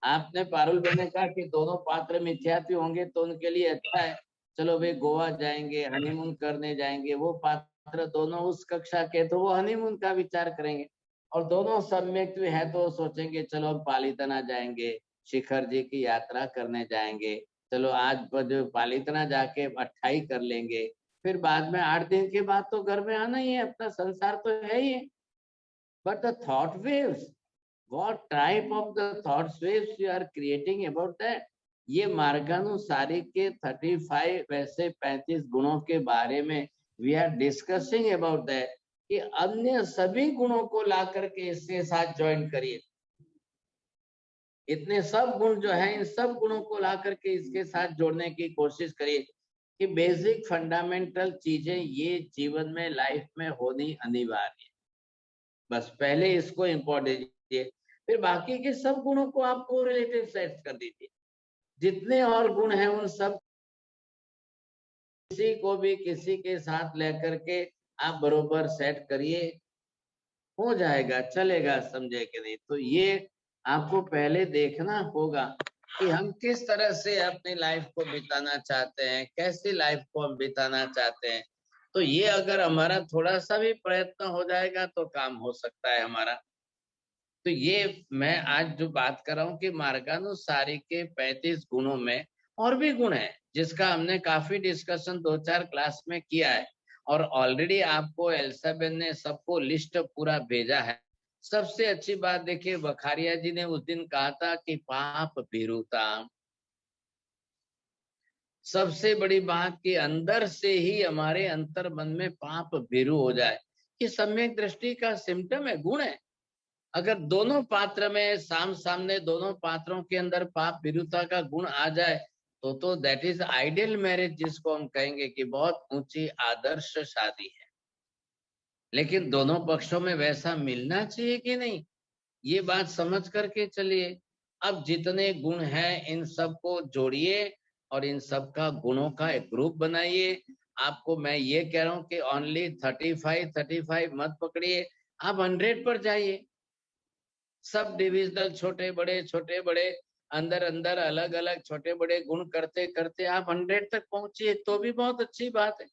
आपने पारुल बहन ने कहा कि दोनों पात्र मिथ्यात्वी होंगे तो उनके लिए अच्छा है, चलो वे गोवा जाएंगे, हनीमून करने जाएंगे, वो पात्र दोनों उस कक्षा के तो वो हनीमून का विचार करेंगे, और दोनों सम्यक्त्वी है तो सोचेंगे चलो पालीतना जाएंगे, शिखर जी की यात्रा करने जाएंगे, चलो आज जो पालीतना जाके 28 कर लेंगे, फिर बाद में 8 दिन के बाद तो घर में आना ही है, अपना संसार तो है ही है। But the thought waves, what type of the thought waves you are creating about that? ये मार्गानुसारी के 35 वैसे 35 गुणों के बारे में we are discussing about that, कि अन्य सभी गुणों को ला करके इसके साथ ज्वाइन करिए। इतने सब गुण जो है इन सब गुणों को ला करके इसके साथ जोड़ने की कोशिश करिए कि बेसिक फंडामेंटल चीजें ये जीवन में लाइफ में होनी अनिवार्य है। बस पहले इसको इम्पोर्टेंस दीजिए, फिर बाकी के सब गुणों को आपको रिलेटिव सेट कर दीजिए। जितने और गुण हैं उन सब किसी को भी किसी के साथ लेकर के आप बरोबर सेट करिए, हो जाएगा, चलेगा, समझे कि नहीं। तो ये आपको पहले देखना होगा कि हम किस तरह से अपनी लाइफ को बिताना चाहते हैं, कैसी लाइफ को हम बिताना चाहते हैं। तो ये अगर हमारा थोड़ा सा भी प्रयत्न हो जाएगा तो काम हो सकता है हमारा। तो ये मैं आज जो बात कर रहा हूँ कि मार्गानुसारी के 35 गुणों में और भी गुण है जिसका हमने काफी डिस्कशन 2-4 क्लास में किया है, और ऑलरेडी आपको एल्साबेन ने सबको लिस्ट पूरा भेजा है। सबसे अच्छी बात देखिए, बखारिया जी ने उस दिन कहा था कि पाप भीरुता, सबसे बड़ी बात कि अंदर से ही हमारे अंतर मन में पाप भीरु हो जाए, ये सम्यक दृष्टि का सिम्टम है, गुण है। अगर दोनों पात्र में सामने दोनों पात्रों के अंदर पाप भीरुता का गुण आ जाए तो दैट इज आइडियल मैरिज, जिसको हम कहेंगे कि बहुत ऊंची आदर्श शादी है। लेकिन दोनों पक्षों में वैसा मिलना चाहिए कि नहीं, ये बात समझ करके चलिए। अब जितने गुण हैं इन सब को जोड़िए और इन सब का गुणों का एक ग्रुप बनाइए। आपको मैं ये कह रहा हूं कि ओनली 35 मत पकड़िए, आप 100 पर जाइए। सब डिविजनल छोटे बड़े अंदर अलग अलग छोटे बड़े गुण करते करते आप 100 तक पहुंचिए तो भी बहुत अच्छी बात है,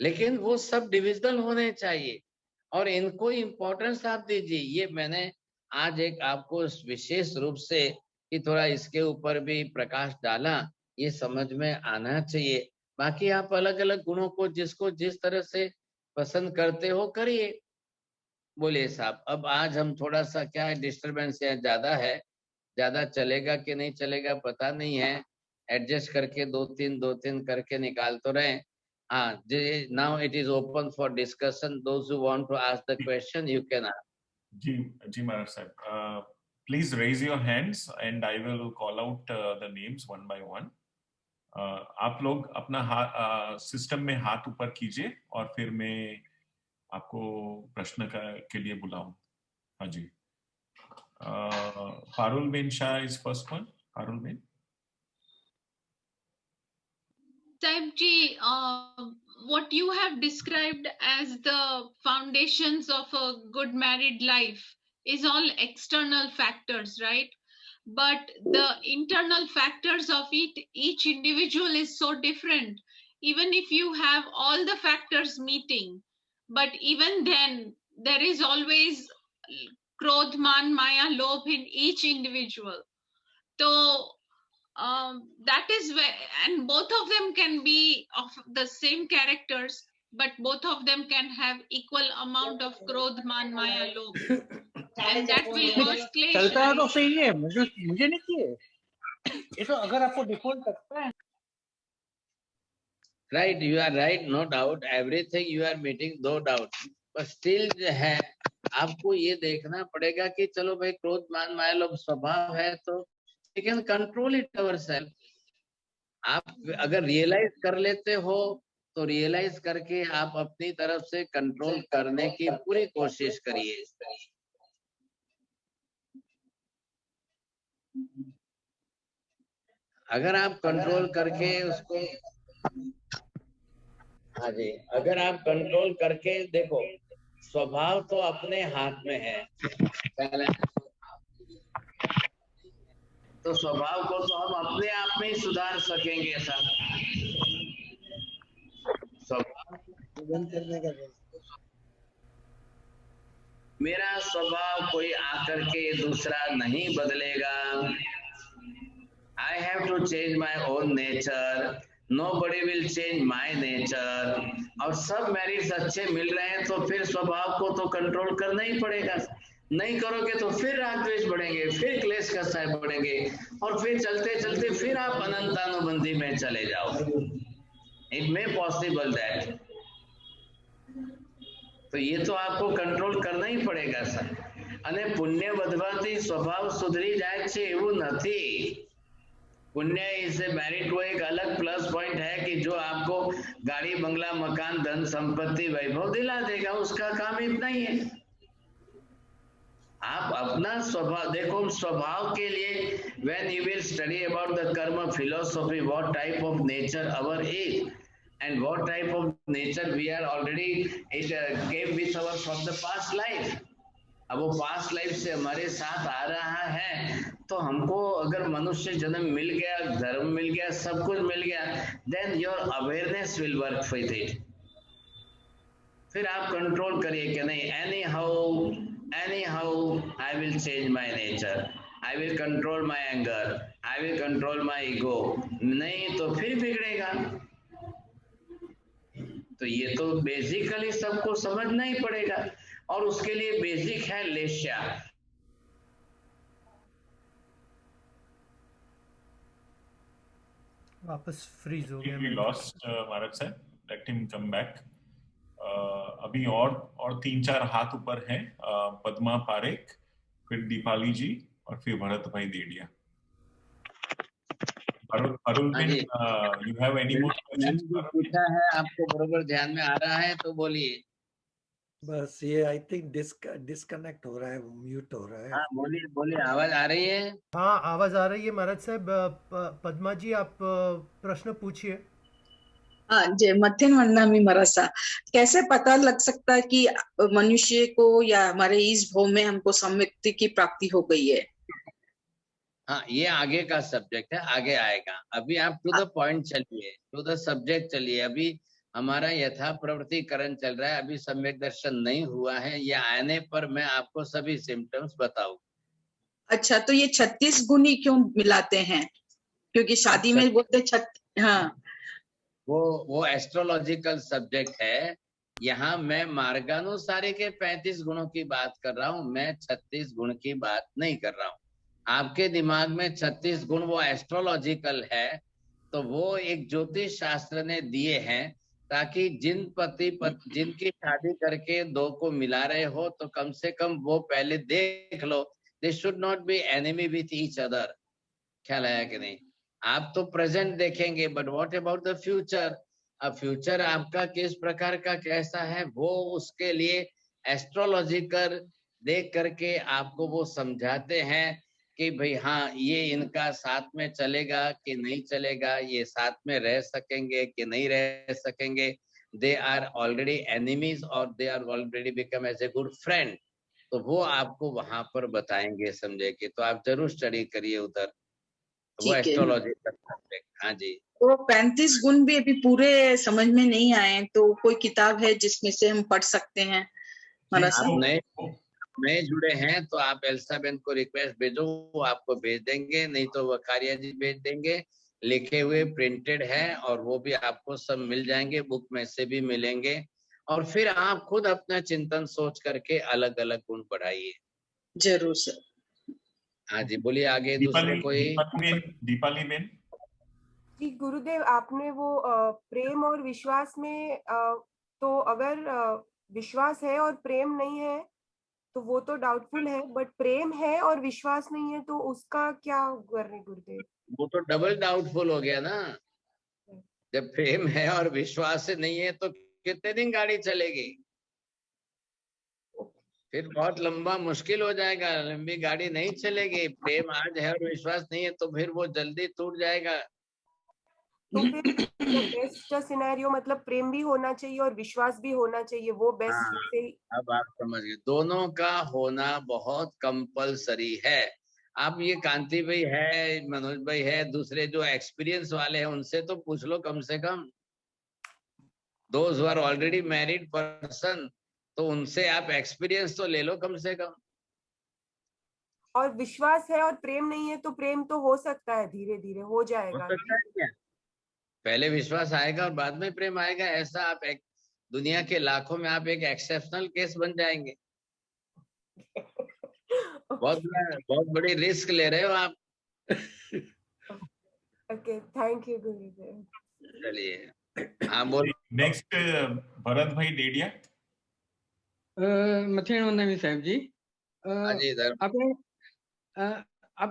लेकिन वो सब डिविजनल होने चाहिए और इनको इम्पोर्टेंस आप दीजिए। ये मैंने आज एक आपको विशेष रूप से कि थोड़ा इसके ऊपर भी प्रकाश डाला, ये समझ में आना चाहिए। बाकी आप अलग अलग गुणों को जिसको जिस तरह से पसंद करते हो करिए। बोलिए साहब, अब आज हम थोड़ा सा क्या है, डिस्टरबेंस ज्यादा है, ज्यादा चलेगा कि नहीं चलेगा पता नहीं है, एडजस्ट करके दो तीन करके निकाल तो रहे। हाँ, now it is open for discussion, those who want to ask the question you can ask. जी महाराज साहब, please raise your hands and I will call out the names one by one. आप लोग अपना सिस्टम में हाथ ऊपर कीजिए और फिर मैं आपको प्रश्न के लिए बुलाऊं। हाँ जी, Parul ben Shah is first one. Parul ben. Saib ji, what you have described as the foundations of a good married life is all external factors, right? But the internal factors of each individual is so different. Even if you have all the factors meeting, but even then there is always krodh, man, maya, lobh in each individual. So that is where, and both of them can be of the same characters, but both of them can have equal amount of krodh, man, maya, lobh, and that will cause क्लेश। चलता है तो सही है, मुझे नहीं चाहिए ये तो, अगर आपको डिफॉल्ट करता है। Right, you are right, no doubt, everything you are meeting, no doubt, but still है आपको ये देखना पड़ेगा कि चलो भाई क्रोध मान माया लोभ स्वभाव है, तो we can control it ourselves. आप अगर रियलाइज कर लेते हो तो रियलाइज करके आप अपनी तरफ से कंट्रोल करने की पूरी कोशिश करिए। अगर आप कंट्रोल करके उसको, हाँ जी, अगर आप कंट्रोल करके देखो, स्वभाव तो अपने हाथ में है, तो स्वभाव को तो हम अपने आप में ही सुधार सकेंगे सर। मेरा स्वभाव कोई आकर के दूसरा नहीं बदलेगा। I have to change my own nature. Nobody will change my nature. और सब मेरिट्स अच्छे मिल रहे हैं तो फिर स्वभाव को तो कंट्रोल करना ही पड़ेगा। नहीं करोगे तो फिर राग द्वेष बढ़ेंगे, फिर क्लेश कसाय बढ़ेंगे, और फिर चलते चलते फिर आप अनंतानुबंधी में चले जाओ। It may possible that. तो ये तो आपको कंट्रोल करना ही पड़ेगा सर। અને પુણ્ય વધવાથી સ્વભાવ સુધરી જાય છે એવું નથી। पुण्य इज ए मेरिट, वो एक अलग प्लस पॉइंट है कि जो आपको गाड़ी बंगला मकान धन संपत्ति वैभव दिला देगा, उसका काम इतना ही है। आप अपना स्वभाव देखो। स्वभाव के लिए when you will study about the karma philosophy, what type of nature our is and what type of nature we are already, it came with our from the past life। अब वो पास्ट लाइफ से हमारे साथ आ रहा है, तो हमको अगर मनुष्य जन्म मिल गया, धर्म मिल गया, सब कुछ मिल गया, then your awareness will work with it. फिर आप कंट्रोल करिए कि नहीं, anyhow I will change my nature, I will control my anger, I will control my ego. नहीं तो फिर बिगड़ेगा। तो ये तो बेसिकली सबको समझना ही पड़ेगा, और उसके लिए बेसिक है लेश्या। वापस फ्रीज हो गया। We lost Marak sir, let him come back। अभी और 3-4 हाथ ऊपर हैं। पद्मा पारेख, फिर दीपाली जी, और फिर भरत भाई देडिया। अरुण बिन, you have any more questions? पूछा है, आपको बरोबर ध्यान में आ रहा है तो बोलिए। बस ये आई थिंक डिस्कनेक्ट हो रहा है, म्यूट हो रहा है। हाँ बोलिए बोलिए, आवाज आ रही है? हाँ आवाज आ रही है महाराज साहब। पद्मा जी आप प्रश्न पूछिए। हाँ जय मध्यन वंदनामी मरसा। कैसे पता लग सकता है कि मनुष्य को या हमारे इस भव में हमको सम्यक्ति की प्राप्ति हो गई है? हाँ ये आगे का सब्जेक्ट है, आगे आएगा। अभी आप टू द पॉइंट चलिए, टू द सब्जेक्ट चलिए। अभी हमारा यथा प्रवृत्तिकरण चल रहा है, अभी सम्यक दर्शन नहीं हुआ है। ये आने पर मैं आपको सभी सिम्टम्स बताऊं। अच्छा, तो ये 36 गुण ही क्यों मिलाते हैं? क्योंकि शादी में बोलते हाँ वो एस्ट्रोलॉजिकल सब्जेक्ट है। यहाँ मैं मार्गानुसारी के 35 गुणों की बात कर रहा हूँ, मैं 36 गुण की बात नहीं कर रहा हूँ। आपके दिमाग में 36 गुण वो एस्ट्रोलॉजिकल है, तो वो एक ज्योतिष शास्त्र ने दिए हैं, ताकि जिनकी शादी करके दो को मिला रहे हो, तो कम से कम वो पहले देख लो, they should not be enemy with each other. ख्याल आया कि नहीं? आप तो प्रेजेंट देखेंगे, but what about the future? अब फ्यूचर आपका किस प्रकार का कैसा है, वो उसके लिए एस्ट्रोलॉजिकल देख करके आपको वो समझाते हैं कि भाई हाँ ये इनका साथ में चलेगा कि नहीं चलेगा, ये साथ में रह सकेंगे कि नहीं रह सकेंगे, दे आर ऑलरेडी एनिमीज और they are already become as a good friend. तो वो आपको वहां पर बताएंगे, समझेंगे। तो आप जरूर स्टडी करिए उधर, वो एस्ट्रोलॉजी का सब्जेक्ट। हाँ जी। वो 35 गुण भी अभी पूरे समझ में नहीं आए, तो कोई किताब है जिसमें से हम पढ़ सकते हैं? नए जुड़े हैं तो आप एल्सा बेन को रिक्वेस्ट भेजो, वो आपको भेज देंगे, नहीं तो वकारिया जी भेज देंगे। लिखे हुए प्रिंटेड है, और वो भी आपको सब मिल जाएंगे, बुक में से भी मिलेंगे। और फिर आप खुद अपना चिंतन सोच करके अलग अलग गुण बढ़ाइए। जरूर सर। हाँ जी बोलिए आगे। दूसरे कोई? दीपाली बेन जी गुरुदेव, आपने वो प्रेम और विश्वास में तो अगर विश्वास है और प्रेम नहीं है तो वो तो डाउटफुल है, बट प्रेम है और विश्वास नहीं है तो उसका क्या करने गुरुदेव? वो तो डबल डाउटफुल हो गया ना। जब प्रेम है और विश्वास नहीं है तो कितने दिन गाड़ी चलेगी? फिर बहुत लंबा मुश्किल हो जाएगा, लंबी गाड़ी नहीं चलेगी। प्रेम आज है और विश्वास नहीं है तो फिर वो जल्दी टूट जाएगा। तो फिर बेस्ट सिनेरियो मतलब प्रेम भी होना चाहिए और विश्वास भी होना चाहिए, वो बेस्ट से। अब आप समझ गए, दोनों का होना बहुत कंपलसरी है। आप ये कांति भाई है, मनोज भाई है, दूसरे जो एक्सपीरियंस वाले हैं उनसे तो पूछ लो कम से कम। Those who are already married person, तो उनसे आप एक्सपीरियंस तो ले लो कम से कम। और विश्वास है और प्रेम नहीं है तो प्रेम तो हो सकता है, धीरे धीरे हो जाएगा। हो सकता है क्या? पहले विश्वास आएगा और बाद में प्रेम आएगा, ऐसा आप एक दुनिया के लाखों में आप एक एक्सेप्शनल केस बन जाएंगे। बहुत बड़ी रिस्क ले रहे हो आप। ओके, थैंक यू गुरुदेव। चलिए, हाँ बोल। नेक्स्ट भरत भाई डेडिया। મથેણ વંદામી સાહેબજી,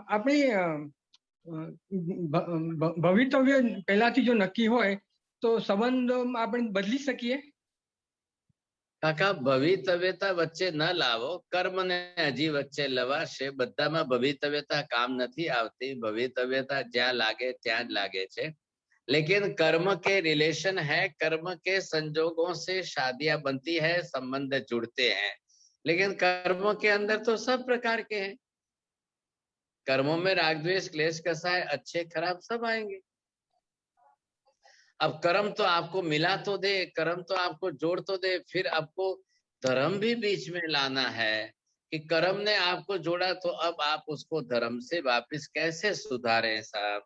આપણે ભવિતવ્ય પહેલાથી જો નક્કી હોય તો સંબંધ આપણે બદલી શકીએ? કાકા, ભવિતવ્યતા વચ્ચે ન લાવો, કર્મ ને હજી વચ્ચે લવાશે। બધામાં ભવિતવ્યતા કામ નથી આવતી। ભવિતવ્યતા જ્યાં લાગે ત્યાં જ લાગે છે। लेकिन कर्म के रिलेशन है, कर्म के संजोगों से शादियां बनती है, संबंध जुड़ते हैं। लेकिन कर्मों के अंदर तो सब प्रकार के हैं। कर्मों में राग द्वेष क्लेश कसाय अच्छे खराब सब आएंगे। अब कर्म तो आपको मिला तो दे, कर्म तो आपको जोड़ तो दे, फिर आपको धर्म भी बीच में लाना है कि कर्म ने आपको जोड़ा तो अब आप उसको धर्म से वापस कैसे सुधारें साहब।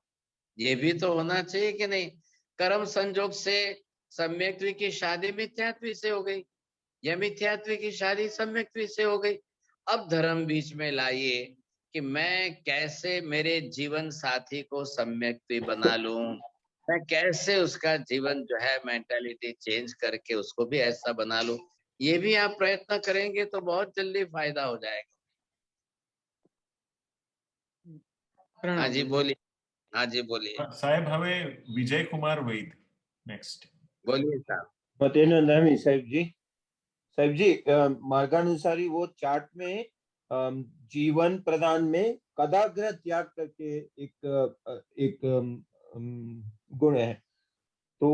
ये भी तो होना चाहिए कि नहीं। कर्म संजोग से सम्यक्त्वी की शादी मिथ्यात्वी से हो गई, या मिथ्यात्वी की शादी सम्यक्त्वी से हो गई। अब धर्म बीच में लाइए कि मैं कैसे मेरे जीवन साथी को सम्यक्त्वी बना लूं, मैं कैसे उसका जीवन जो है मेंटालिटी चेंज करके उसको भी ऐसा बना लूं। ये भी आप प्रयत्न करेंगे तो बहुत जल्दी फायदा हो जाएगा। हाँ जी बोलिए। हाँ जी बोलिए साहेब। हवे विजय कुमार वैद नेक्स्ट। बोलिए साहब। मतेनंदामी साहिब जी। साहिब जी, मार्गानुसारी वो चार्ट में जीवन प्रदान में कदाग्रह त्याग करके एक गुण है, तो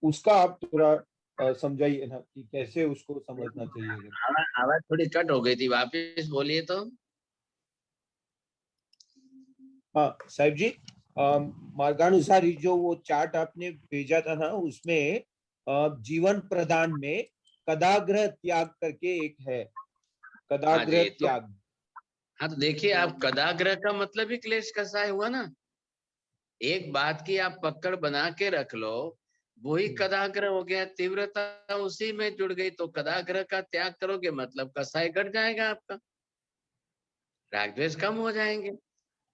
उसका आप थोड़ा समझाइए ना कि कैसे उसको समझना चाहिए। आवाज थोड़ी कट हो गई थी, वापस बोलिए तो। हाँ साहिब जी, मार्गानुसारी जो वो चार्ट आपने भेजा था ना, उसमें जीवन प्रदान में कदाग्रह त्याग करके एक है, कदाग्रह त्याग। हाँ तो देखिए, आप कदाग्रह का मतलब ही क्लेश कसाय हुआ ना। एक बात की आप पकड़ बना के रख लो, वही कदाग्रह हो गया। तीव्रता उसी में जुड़ गई, तो कदाग्रह का त्याग करोगे मतलब कसाय घट जाएगा आपका, राग द्वेष कम हो जाएंगे।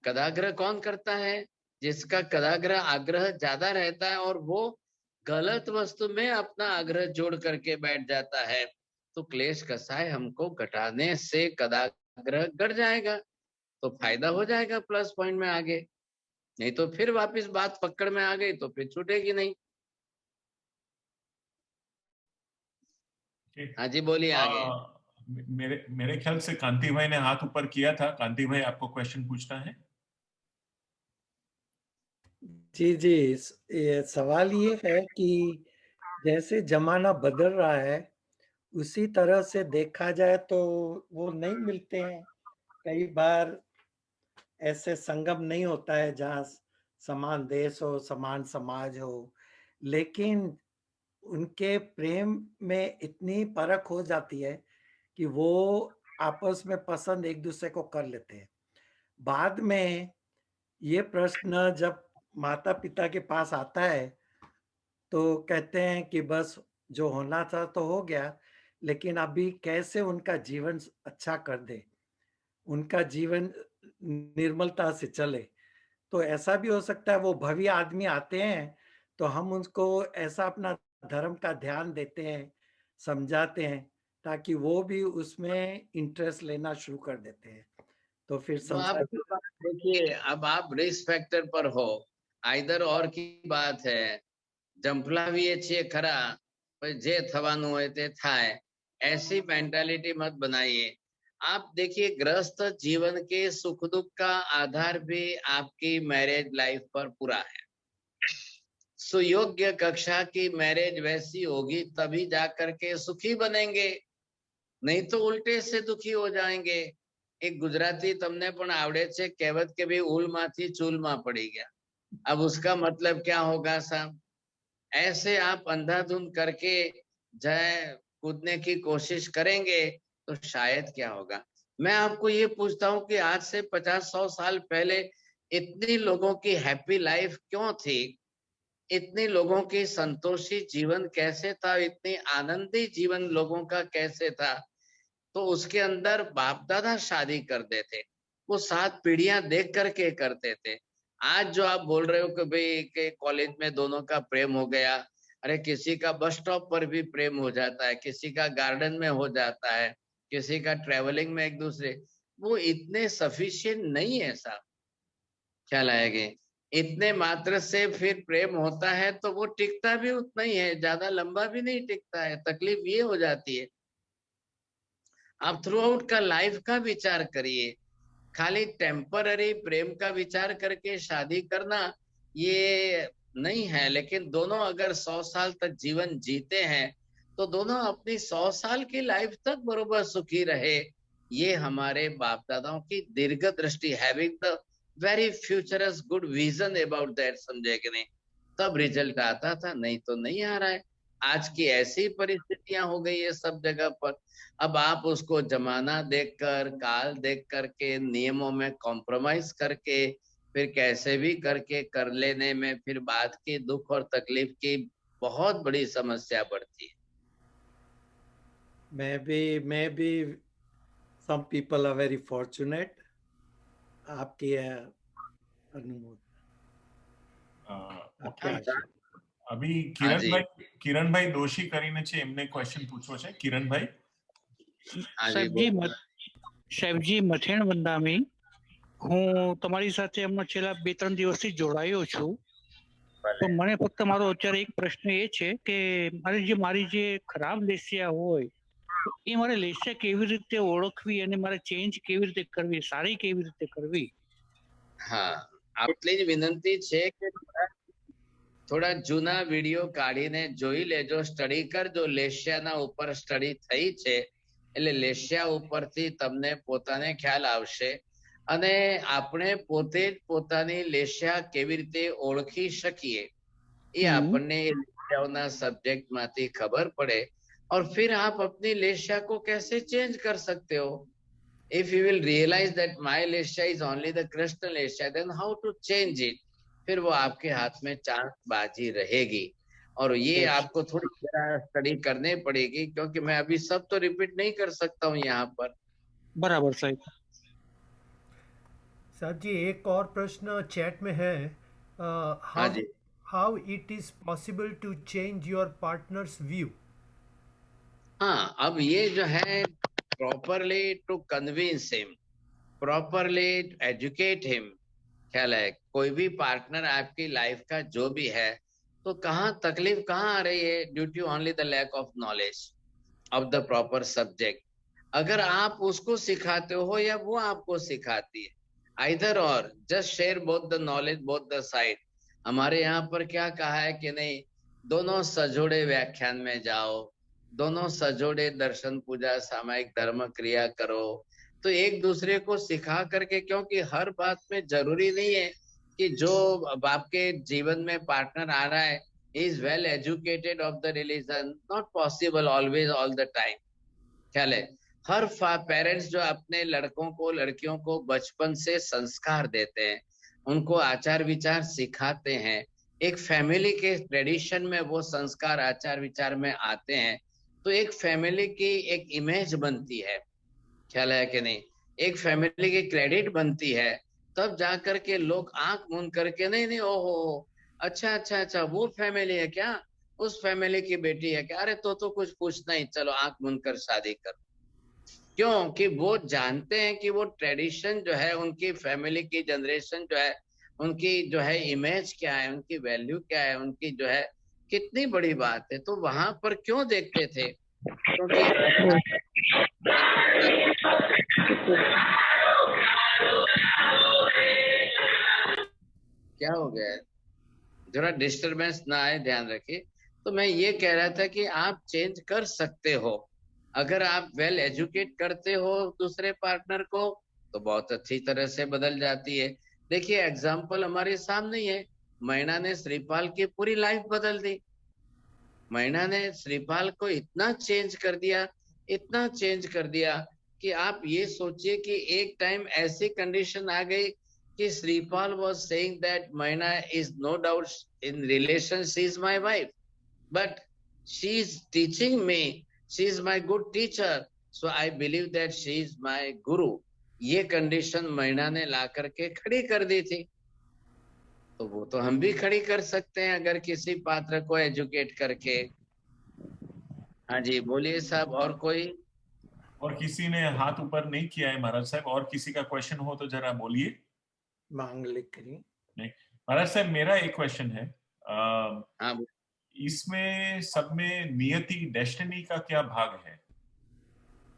कदाग्रह कौन करता है? जिसका कदाग्रह आग्रह ज्यादा रहता है और वो गलत वस्तु में अपना आग्रह जोड़ करके बैठ जाता है, तो क्लेश कसाय हमको घटाने से कदाग्रह घट जाएगा, तो फायदा हो जाएगा प्लस पॉइंट में आगे। नहीं तो फिर वापस बात पकड़ में आ गई तो फिर छूटेगी नहीं। हाँ जी बोलिए आगे। मेरे ख्याल से कांति भाई ने हाथ ऊपर किया था। कांति भाई, आपको क्वेश्चन पूछना है? जी जी, ये सवाल ये है कि जैसे जमाना बदल रहा है उसी तरह से देखा जाए तो वो नहीं मिलते हैं। कई बार ऐसे संगम नहीं होता है जहाँ समान देश हो, समान समाज हो, लेकिन उनके प्रेम में इतनी परख हो जाती है कि वो आपस में पसंद एक दूसरे को कर लेते हैं। बाद में ये प्रश्न जब माता पिता के पास आता है तो कहते हैं कि बस जो होना था तो हो गया, लेकिन अभी कैसे उनका जीवन अच्छा कर दे, उनका जीवन निर्मलता से चले। तो ऐसा भी हो सकता है वो भवी आदमी आते हैं तो हम उनको ऐसा अपना धर्म का ध्यान देते हैं, समझाते हैं, ताकि वो भी उसमें इंटरेस्ट लेना शुरू कर देते हैं। तो फिर तो आप संसार देखिए, अब आप रिस्क फैक्टर पर हो, आइदर और की बात है, જંપલાવીએ છીએ ખરા, પણ જે થવાનું હોય તે થાય, ऐसी मेंटालिटी मत बनाइए। आप देखिए, गृहस्थ जीवन के सुख दुख का आधार भी आपकी मैरिज लाइफ पर पूरा है। सुयोग्य कक्षा की मैरिज वैसी होगी तभी जाकर के सुखी बनेंगे, नहीं तो उल्टे से दुखी हो जाएंगे। एक गुजराती तमने पण आवड़े छे कहेवत के भाई ऊल माथी चूल में पड़ी गया। अब उसका मतलब क्या होगा साहब? ऐसे आप अंधाधुंध करके जाए कूदने की कोशिश करेंगे तो शायद क्या होगा। मैं आपको ये पूछता हूँ कि आज से 50-100 साल पहले इतनी लोगों की हैप्पी लाइफ क्यों थी? इतने लोगों की संतोषी जीवन कैसे था? इतनी आनंदी जीवन लोगों का कैसे था? तो उसके अंदर बाप दादा शादी करते थे, वो 7 पीढ़ियां देख करके करते थे। आज जो आप बोल रहे हो कि भाई के कॉलेज में दोनों का प्रेम हो गया, अरे किसी का बस स्टॉप पर भी प्रेम हो जाता है, किसी का गार्डन में हो जाता है, किसी का ट्रेवलिंग में एक दूसरे, वो इतने सफिशिएंट नहीं है साहब। ख्याल आएगा? इतने मात्र से फिर प्रेम होता है तो वो टिकता भी उतना ही है, ज्यादा लंबा भी नहीं टिकता है। तकलीफ ये हो जाती है। आप थ्रू आउट का लाइफ का विचार करिए, खाली टेम्पररी प्रेम का विचार करके शादी करना ये नहीं है। लेकिन दोनों अगर 100 साल तक जीवन जीते हैं तो दोनों अपनी 100 साल की लाइफ तक बरोबर सुखी रहे। ये हमारे बाप दादाओं की दीर्घ दृष्टि, having the very futures good vision about that, समझे कि नहीं? तब रिजल्ट आता था, नहीं तो नहीं आ रहा है। आज की ऐसी परिस्थितियां हो गई है सब जगह पर। अब आप उसको जमाना देखकर, काल देख करके, नियमों में कॉम्प्रोमाइज करके, फिर कैसे भी करके कर लेने में फिर बाद की दुख और तकलीफ की बहुत बड़ी समस्या बढ़ती है। maybe some people are very fortunate. आपकी अनुभव अभी हाँ जी। કિરણભાઈ દોશી કરીને છે, એમને ક્વેશ્ચન પૂછવો છે। કિરણભાઈ સાહેબજી મથેણ વંદામી, હું તમારી સાથે હમણાં છેલ્લા 2-3 દિવસથી જોડાયો છું। તો મને ફક્ત મારો અત્યારે એક પ્રશ્ન એ છે કે મારી જે ખરાબ લેશિયા હોય એ મારે લેશિયા કેવી રીતે ઓળખવી અને મારે ચેન્જ કેવી રીતે કરવી, સારી કેવી રીતે કરવી? હા, આટલી જ વિનંતી છે કે થોડા જૂના વિડીયો કાઢીને જોઈ લેજો, સ્ટડી કરજો। લેશિયાના ઉપર સ્ટડી થઈ છે એટલે લેશિયા ઉપરથી તમને પોતાને ખ્યાલ આવશે અને આપણે પોતે જ પોતાની લેશિયા કેવી રીતે ઓળખી શકીએ એ આપણને લેશિયાઓના સબ્જેક્ટમાંથી ખબર પડે। और फिर आप अपनी लेशिया को कैसे चेंज कर सकते हो? If you will realize that my लेशिया is only the Krishna लेशिया, then how to change it? फिर वो आपके हाथ में चांस बाजी रहेगी। और ये आपको थोड़ी स्टडी करनी पड़ेगी, क्योंकि मैं अभी सब तो रिपीट नहीं कर सकता हूँ यहाँ पर। बराबर साहब। साहब जी एक और प्रश्न चैट में है, how it is possible to change your partner's view? हाँ, अब ये जो है properly to convince him, properly educate him. ख्याल है? कोई भी पार्टनर आपकी लाइफ का जो भी है, तो कहाँ तकलीफ कहाँ आ रही है? Due to only the lack of knowledge of the proper subject. अगर आप उसको सिखाते हो या वो आपको सिखाती है, आइदर और, just share both the knowledge, both the side. हमारे यहाँ पर क्या कहा है कि नहीं, दोनों सजोड़े व्याख्यान में जाओ, दोनों सजोड़े दर्शन पूजा सामायिक धर्म क्रिया करो। तो एक दूसरे को सिखा करके, क्योंकि हर बात में जरूरी नहीं है कि जो आपके जीवन में पार्टनर आ रहा है is well educated of the religion, not possible always all the time. ख्याल है? हर पेरेंट्स जो अपने लड़कों को लड़कियों को बचपन से संस्कार देते हैं, उनको आचार विचार सिखाते हैं, एक फैमिली के ट्रेडिशन में वो संस्कार आचार विचार में आते हैं, तो एक फैमिली की एक इमेज बनती है। ख्याल है कि नहीं? एक फैमिली की क्रेडिट बनती है। तब जाकर के लोग आंख मूंद करके नहीं ओहो अच्छा अच्छा अच्छा वो फैमिली है क्या, उस फैमिली की बेटी है कि अरे तो कुछ पूछना ही, चलो आंख मूंद कर शादी कर। क्यों? कि वो जानते हैं कि वो ट्रेडिशन जो है, उनकी फैमिली की जनरेशन जो है, उनकी जो है इमेज क्या है, उनकी वैल्यू क्या है, उनकी जो है कितनी बड़ी बात है। तो वहां पर क्यों देखते थे? क्योंकि क्या हो गया है, जरा डिस्टरबेंस ना आए, ध्यान रखिए। तो मैं ये कह रहा था कि आप चेंज कर सकते हो अगर आप वेल एजुकेट करते हो दूसरे पार्टनर को, तो बहुत अच्छी तरह से बदल जाती है। देखिए एग्जाम्पल हमारे सामने ही है, मैना ने श्रीपाल की पूरी लाइफ बदल दी। मैना ने श्रीपाल को इतना चेंज कर दिया, इतना चेंज कर दिया कि आप ये सोचिए कि एक टाइम ऐसी कंडीशन आ गई कि Shripal was saying that Maina is no doubt in relation, she is my wife, but she is teaching me, she is my good teacher, so I believe that she is my guru। ये कंडीशन मैना ने ला करके खड़ी कर दी थी, तो वो तो हम भी खड़ी कर सकते हैं अगर किसी पात्र को एजुकेट करके। हाँ जी बोलिए साहब, और कोई? और किसी ने हाथ ऊपर नहीं किया है महाराज साहब, और किसी का क्वेश्चन हो तो जरा बोलिए। मांगलिक करिए। नहीं महाराज साहब, मेरा एक क्वेश्चन है। इसमें सब में नियति, डेस्टिनी का क्या भाग है?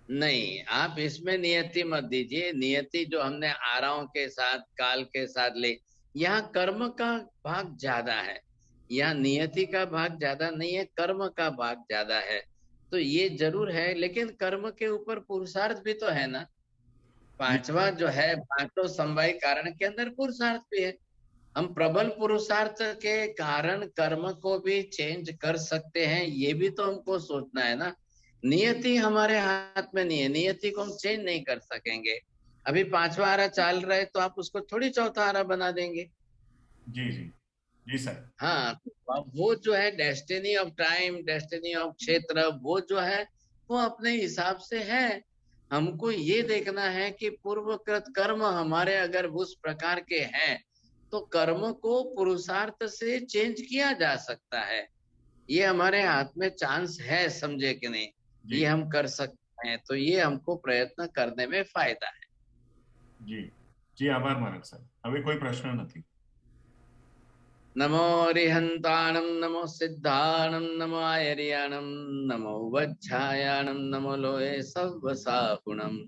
नहीं, आप इसमें नियति मत दीजिए। नियति जो हमने आराओं के साथ, काल के साथ ले, यहाँ कर्म का भाग ज्यादा है। यहाँ नियति का भाग ज्यादा नहीं है, कर्म का भाग ज्यादा है। तो ये जरूर है, लेकिन कर्म के ऊपर पुरुषार्थ भी तो है ना। पांचवा जो है, पांचों समवाय कारण के अंदर पुरुषार्थ भी है। हम प्रबल पुरुषार्थ के कारण कर्म को भी चेंज कर सकते हैं, ये भी तो हमको सोचना है ना। नियति हमारे हाथ में नहीं है, नियति को हम चेंज नहीं कर सकेंगे। अभी पांचवा आरा चल रहा है तो आप उसको थोड़ी चौथा आरा बना देंगे। जी जी जी सर। हाँ, वो जो है destiny of time, destiny of क्षेत्र, वो जो है वो अपने हिसाब से है। हमको ये देखना है कि पूर्वकृत कर्म हमारे अगर उस प्रकार के हैं तो कर्म को पुरुषार्थ से चेंज किया जा सकता है। ये हमारे हाथ में चांस है, समझे कि नहीं? ये हम कर सकते हैं, तो ये हमको प्रयत्न करने में फायदा है। जी जी, आभार महाराज साहब। अभी कोई प्रश्न नहीं। नमो रिहंताणम, नमो सिद्धाणम, नमो आयरियाणम, नमो वज्झायाणम, नमो लोए सवसाहुणम,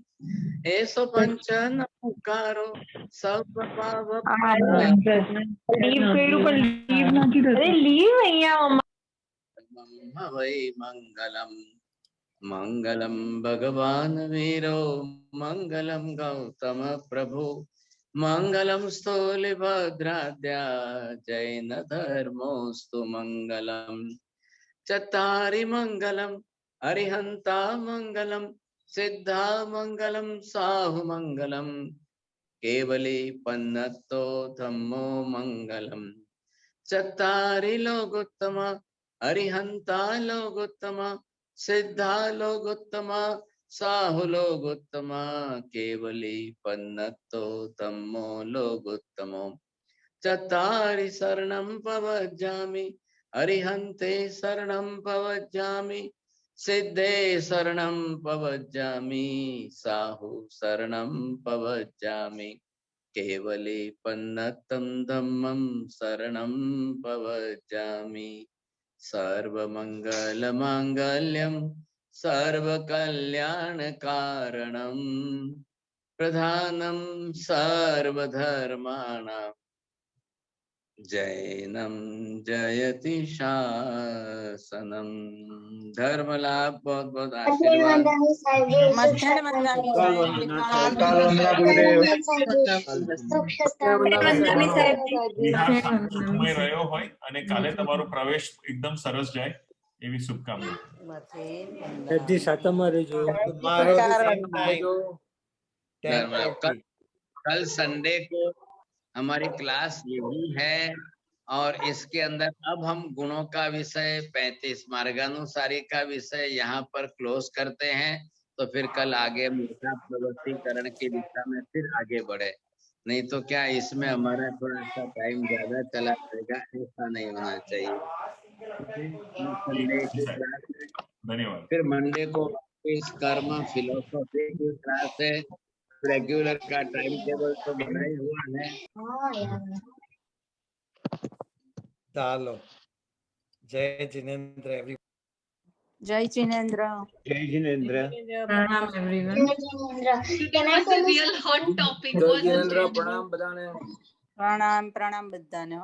एसो पंच नमोकारो सब पाव वै मंगलम। मंगलम भगवान वीरो, मंगलम गौतम प्रभु, मंगलम स्थूलिभद्राद्या, जैन धर्मोस्तु मंगलम। चत्तारि मंगलम अरिहंता मंगलम, सिद्धा मंगलम साहु मंगलम, केवली पन्नतो धम्मो मंगलम। चत्तारि लोकोत्तम अरिहंता लोकोत्तम, सिद्धा लोकोत्तम साहु लोकोत्तम, केवली पन्नतो धम्मो लोकोत्तमो। चत्तारि शरणं पवज्जामि, अरिहन्ते शरणं पवज्जामि, सिद्धे शरणं पवज्जामि, साहु शरणं पवज्जामि, केवली पन्नतं धम्मं शरणं पवज्जामि। सर्वमंगलमांगल्यं सर्वकल्याणकारणं, प्रधानं सर्वधर्माणां, जैनं जयति शासनम। धर्म लाभ, बहुत बहुत आशीर्वाद। રહ્યો હોય અને કાલે તમારો પ્રવેશ એકદમ સરસ જાય એવી શુભકામના। कल संडे को हमारी क्लास यही है, और इसके अंदर अब हम गुणों का विषय 35 मार्गानुसारी का विषय यहाँ पर क्लोज करते हैं। तो फिर कल आगे मूर्खता प्रवृत्तिकरण की दिशा में फिर आगे बढ़े। नहीं तो क्या इसमें हमारा थोड़ा सा टाइम ज्यादा चला जाएगा, ऐसा नहीं होना चाहिए। धन्यवाद। फिर मंडे को इस कर्म फिलोसॉफी की क्लास है, रेगुलर का टाइम टेबल तो बना ही हुआ है। चालो, जय जिनेंद्र एवरी जय जिनेंद्र। जय Jinendra. Pranam everyone. Today was a real hot topic, wasn't it? प्रणाम बधाने। प्रणाम प्रणाम बधाने।